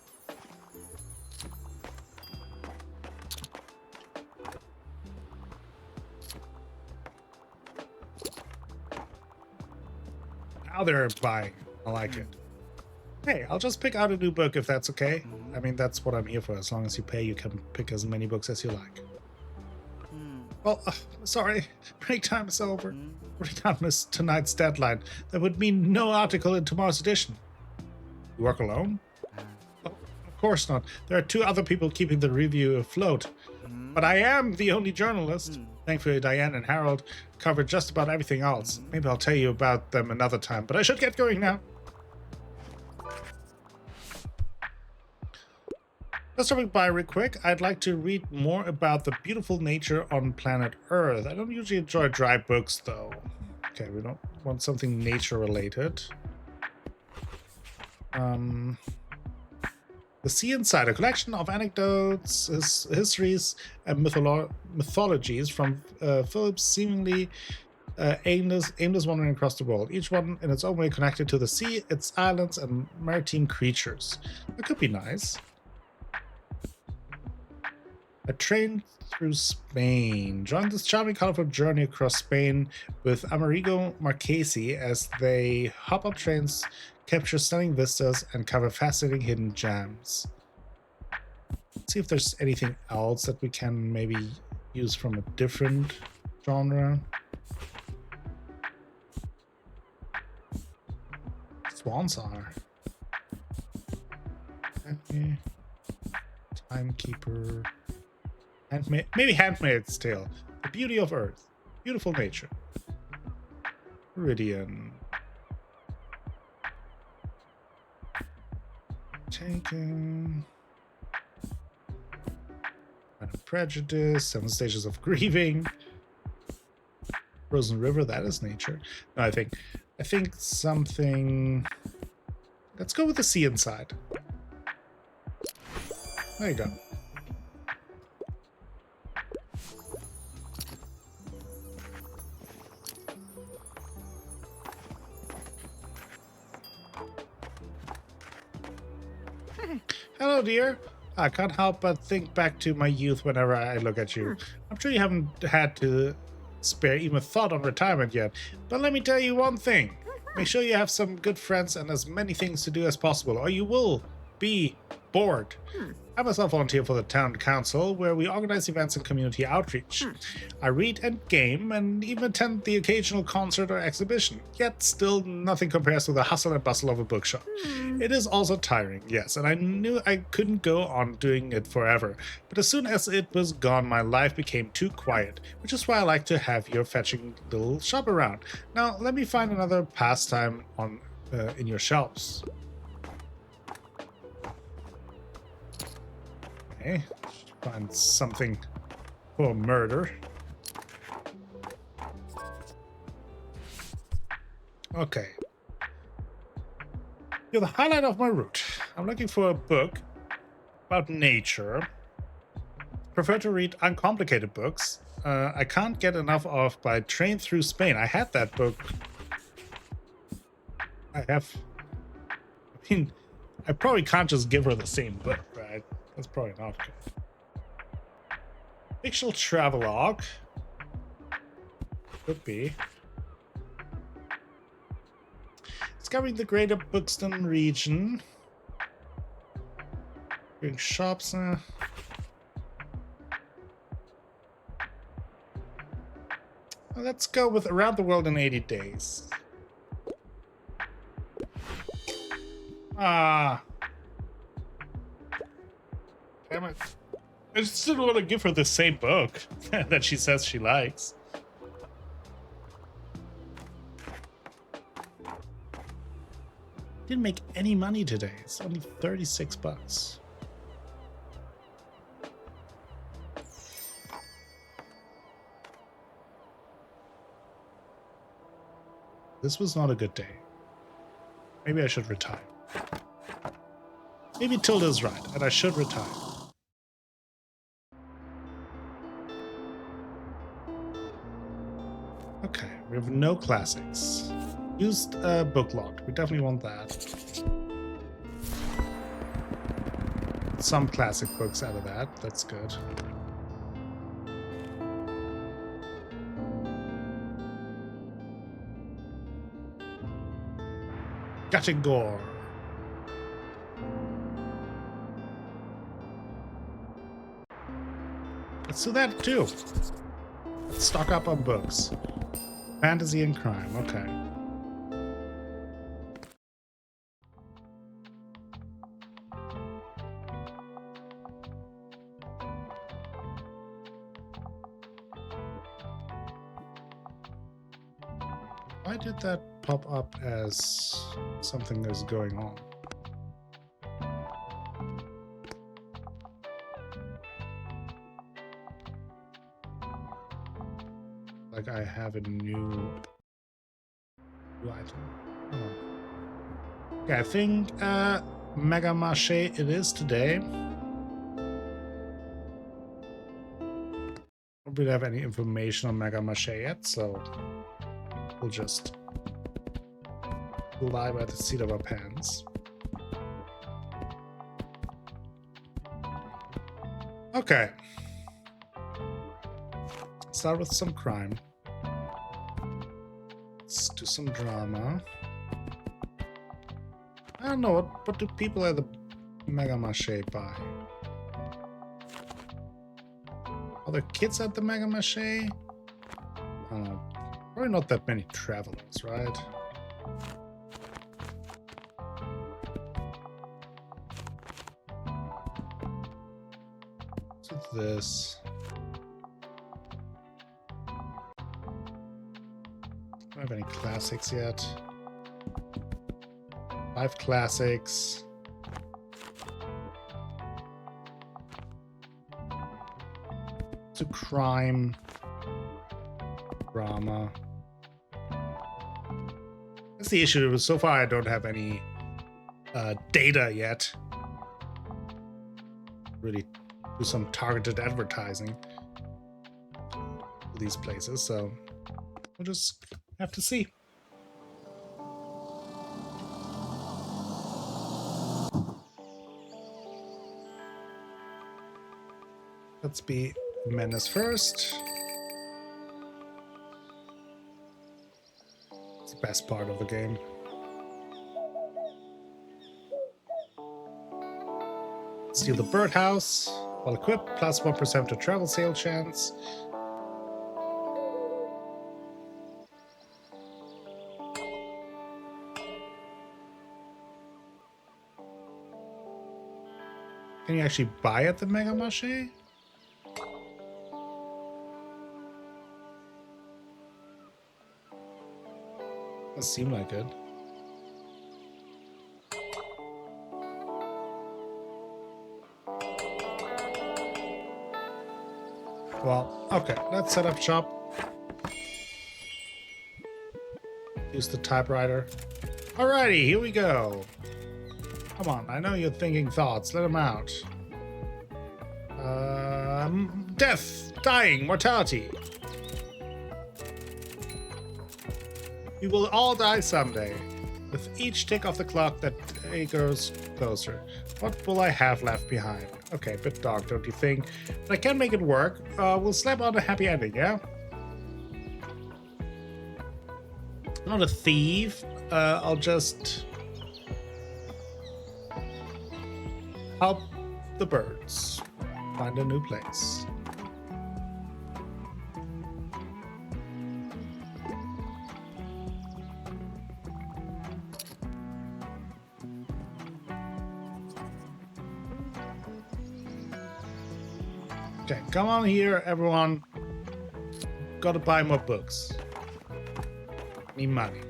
Now they're buying. I like it. Hey, I'll just pick out a new book if that's okay. I mean, that's what I'm here for. As long as you pay, you can pick as many books as you like. Well, sorry. Break time is over. We can't miss tonight's deadline. That would mean no article in tomorrow's edition. You work alone? Of course not. There are 2 other people keeping the review afloat. But I am the only journalist. Thankfully, Diane and Harold covered just about everything else. Maybe I'll tell you about them another time, but I should get going now. Just stopping by real quick, I'd like to read more about the beautiful nature on planet Earth. I don't usually enjoy dry books, though. Okay, we don't want something nature-related. The Sea Inside, a collection of anecdotes, histories, and mythologies from Philip's seemingly aimless wandering across the world, each one in its own way connected to the sea, its islands, and maritime creatures. That could be nice. A train through Spain. Join this charming, colorful journey across Spain with Amerigo Marchesi as they hop on trains, capture stunning vistas, and cover fascinating hidden gems. Let's see if there's anything else that we can maybe use from a different genre. Swans are. Timekeeper. Handmaid, maybe Handmaid's Tale. The beauty of Earth. Beautiful nature. Meridian. Taken. Pride and Prejudice. 7 Stages of Grieving. Frozen River, that is nature. No, I think something. Let's go with the Sea Inside. There you go. Hello, dear. I can't help but think back to my youth whenever I look at you. I'm sure you haven't had to spare even a thought on retirement yet, but let me tell you one thing. Make sure you have some good friends and as many things to do as possible, or you will be bored. I myself volunteer for the town council, where we organize events and community outreach. I read and game, and even attend the occasional concert or exhibition, yet still nothing compares to the hustle and bustle of a bookshop. It is also tiring, yes, and I knew I couldn't go on doing it forever, but as soon as it was gone, my life became too quiet, which is why I like to have your fetching little shop around. Now, let me find another pastime on in your shelves. Okay, find something for murder. Okay. You're the highlight of my route. I'm looking for a book about nature. Prefer to read uncomplicated books. I can't get enough of By Train Through Spain. I had that book. I mean, I probably can't just give her the same book, right? That's probably not good. Fictional travelogue. Could be. Discovering the greater Buxton region. Doing shops. Let's go with Around the World in 80 Days. Ah. Damn it. I just didn't want to give her the same book that she says she likes. Didn't make any money today. It's only 36 bucks. This was not a good day. Maybe I should retire. Maybe Tilda's right, and I should retire. Okay, we have no classics. Used book log. We definitely want that. Some classic books out of that. That's good. Gut and gore. Let's do that too. Let's stock up on books. Fantasy and crime. Okay. Why did that pop up as something is going on? like I have a new item. Oh. Okay, I think Mega Mache it is today. Don't really have any information on Mega Mache yet, so we'll just fly by the seat of our pants. Okay. Start with some crime. Let's do some drama. I don't know, what do people at the Mega Mache buy? Are there kids at the Mega Mache? I don't know. Probably not that many travelers, right? What's this? Don't have any classics yet. 5 classics. It's a crime. Drama. That's the issue. So far I don't have any data yet. Really do some targeted advertising for these places, so we'll just have to see. Let's be menace first. It's the best part of the game. Steal the birdhouse. While equipped, plus 1% to travel sale chance. Can you actually buy at the Mega Mache? Doesn't seem like it. Well, okay, let's set up shop. Use the typewriter. Alrighty, here we go. Come on, I know you're thinking thoughts. Let them out. Death, dying, mortality. We will all die someday. With each tick of the clock, that day grows closer. What will I have left behind? Okay, bit dark, don't you think? But I can make it work. We'll slap on a happy ending, yeah? I'm not a thief. I'll just help the birds find a new place. Okay, come on here, everyone. Gotta buy more books. Need money.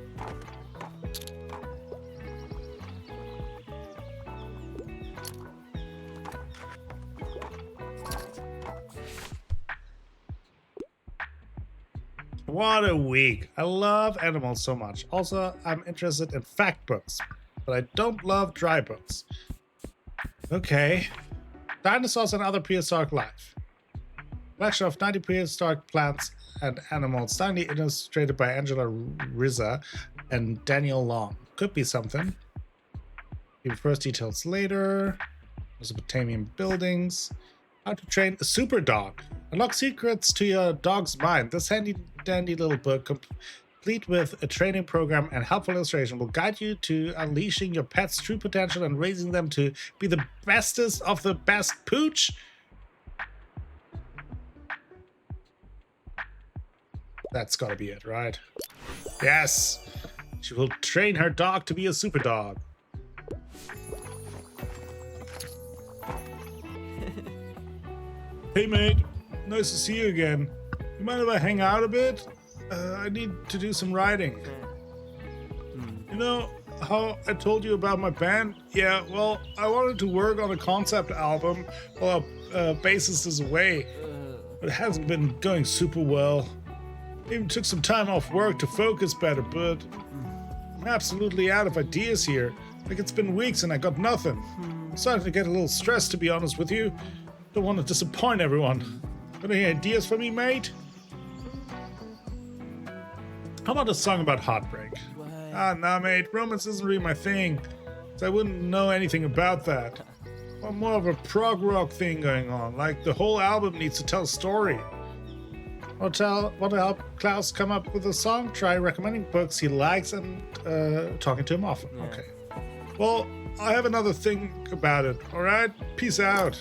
What a week. I love animals so much. Also, I'm interested in fact books, but I don't love dry books. Okay. Dinosaurs and other prehistoric life. Collection of 90 prehistoric plants and animals, tiny illustrated by Angela Rizza and Daniel Long. Could be something. Give first details later. Mesopotamian buildings. How to train a super dog. Unlock secrets to your dog's mind. This handy dandy little book, complete with a training program and helpful illustration, will guide you to unleashing your pet's true potential and raising them to be the bestest of the best pooch. That's gotta be it, right? Yes! She will train her dog to be a super dog. Hey mate, nice to see you again. You mind if I hang out a bit? I need to do some writing. You know how I told you about my band? Yeah, well, I wanted to work on a concept album while our bassist is away. But it hasn't been going super well. Even took some time off work to focus better, but I'm absolutely out of ideas here. Like it's been weeks and I got nothing. I'm starting to get a little stressed, to be honest with you. Don't want to disappoint everyone. Got any ideas for me, mate? How about a song about heartbreak? Ah, nah, mate. Romance isn't really my thing, so I wouldn't know anything about that. Well, more of a prog rock thing going on. Like the whole album needs to tell a story. Want to help Klaus come up with a song? Try recommending books he likes and talking to him often. Yeah. Okay. Well, I have another thing about it. All right? Peace out.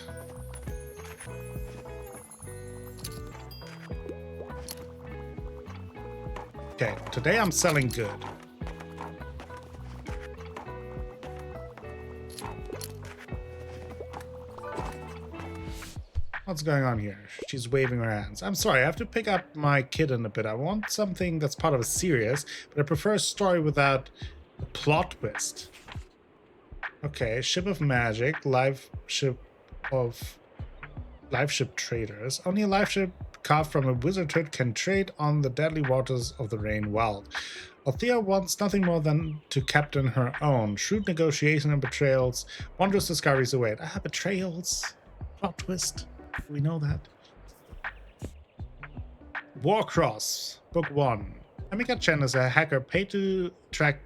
Okay, today I'm selling good. What's going on here? She's waving her hands. I'm sorry, I have to pick up my kitten a bit. I want something that's part of a series, but I prefer a story without a plot twist. Okay, ship of magic, live ship traders. Only a live ship carved from a wizardhood can trade on the deadly waters of the Rain Wild. Althea wants nothing more than to captain her own. Shrewd negotiation and betrayals. Wondrous discoveries await. Betrayals. Plot twist. We know that. Warcross, Book 1. Amika Chen is a hacker paid to track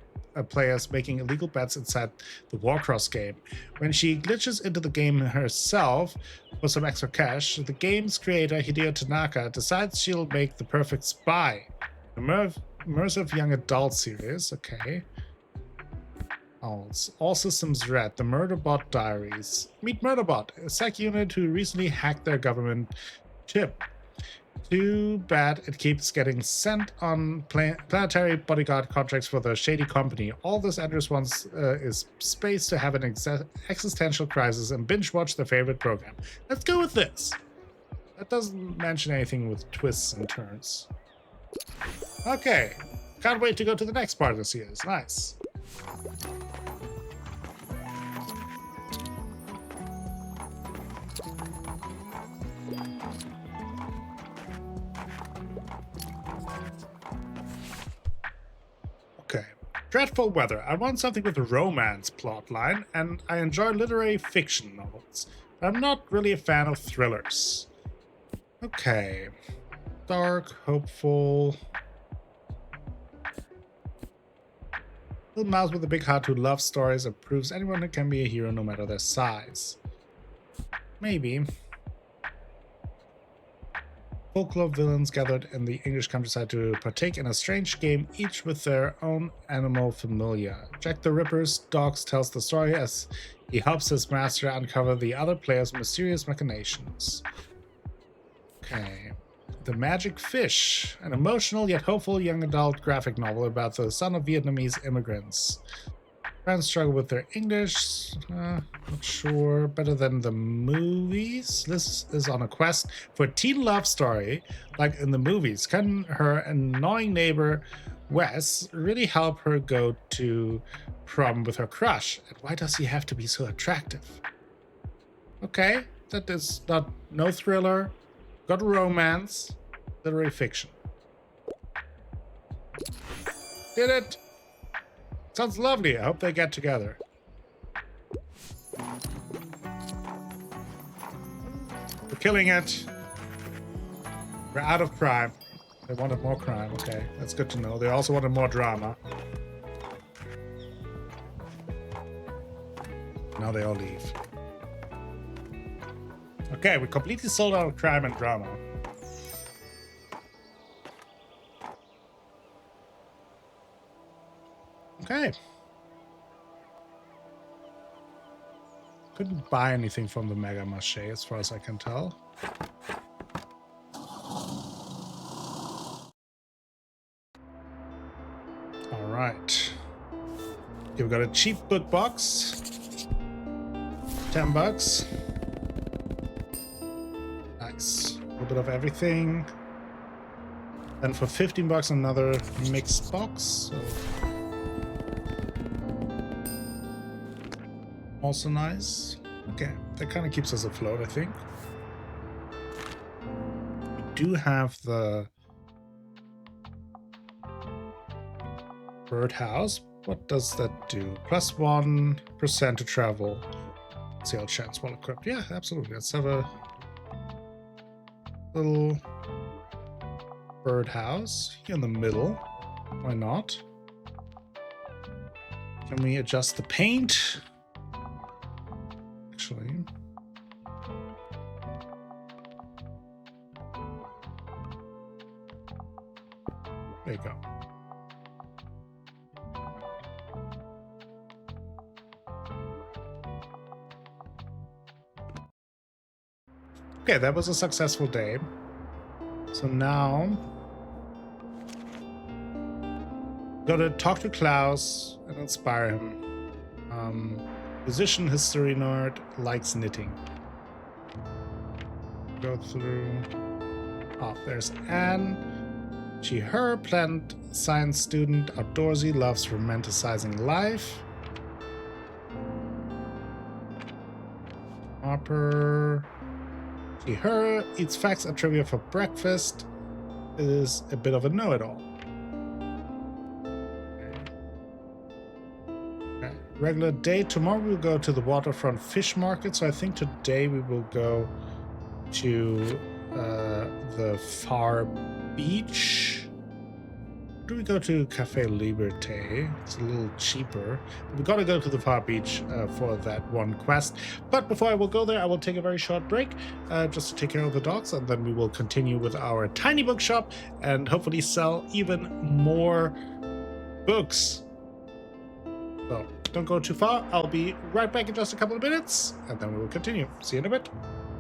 players making illegal bets inside the Warcross game. When she glitches into the game herself for some extra cash, the game's creator, Hideo Tanaka, decides she'll make the perfect spy. Immersive young adult series, okay. All Systems Red, the Murderbot Diaries. Meet Murderbot, a sec unit who recently hacked their government chip. Too bad it keeps getting sent on planetary bodyguard contracts for the shady company. All this Andrews wants is space to have an existential crisis and binge watch their favorite program. Let's go with this. That doesn't mention anything with twists and turns. Okay, can't wait to go to the next part of the series. Nice. Okay. Dreadful weather. I want something with a romance plotline, and I enjoy literary fiction novels. But I'm not really a fan of thrillers. Okay. Dark, hopeful. Little mouse with a big heart who loves stories and proves anyone who can be a hero no matter their size. Maybe. Folklore villains gathered in the English countryside to partake in a strange game, each with their own animal familiar. Jack the Ripper's dogs tells the story as he helps his master uncover the other player's mysterious machinations. Okay. The Magic Fish, an emotional yet hopeful young adult graphic novel about the son of Vietnamese immigrants. Friends struggle with their English, not sure, better than the movies. This is on a quest for a teen love story, like in the movies. Can her annoying neighbor, Wes, really help her go to prom with her crush? And why does he have to be so attractive? Okay, that is no thriller. Got romance, literary fiction. Did it! Sounds lovely. I hope they get together. We're killing it. We're out of crime. They wanted more crime. Okay, that's good to know. They also wanted more drama. Now they all leave. Okay, we completely sold out of crime and drama. Okay. Couldn't buy anything from the Mega Mache as far as I can tell. Alright. Okay, we've got a cheap book box. $10. Nice. A little bit of everything. Then for $15 another mixed box. So also nice. Okay, that kind of keeps us afloat, I think. We do have the Birdhouse. What does that do? +1% to travel. Sail chance well equipped. Yeah, absolutely. Let's have a little birdhouse here in the middle. Why not? Can we adjust the paint? Actually. There you go. Okay, that was a successful day. So now, gotta talk to Klaus and inspire him. Musician, history nerd, likes knitting. Go through. Oh, there's Anne. She, her, plant science student, outdoorsy, loves romanticizing life. Harper. She, her, eats facts and trivia for breakfast. Is a bit of a know-it-all. Okay. Regular day. Tomorrow we'll go to the waterfront fish market. So I think today we will go to the far beach. Do we go to Cafe Liberté? It's a little cheaper. We gotta go to the far beach for that one quest. But before I will go there, I will take a very short break just to take care of the dogs, and then we will continue with our tiny bookshop and hopefully sell even more books. So don't go too far. I'll be right back in just a couple of minutes, and then we will continue. See you in a bit.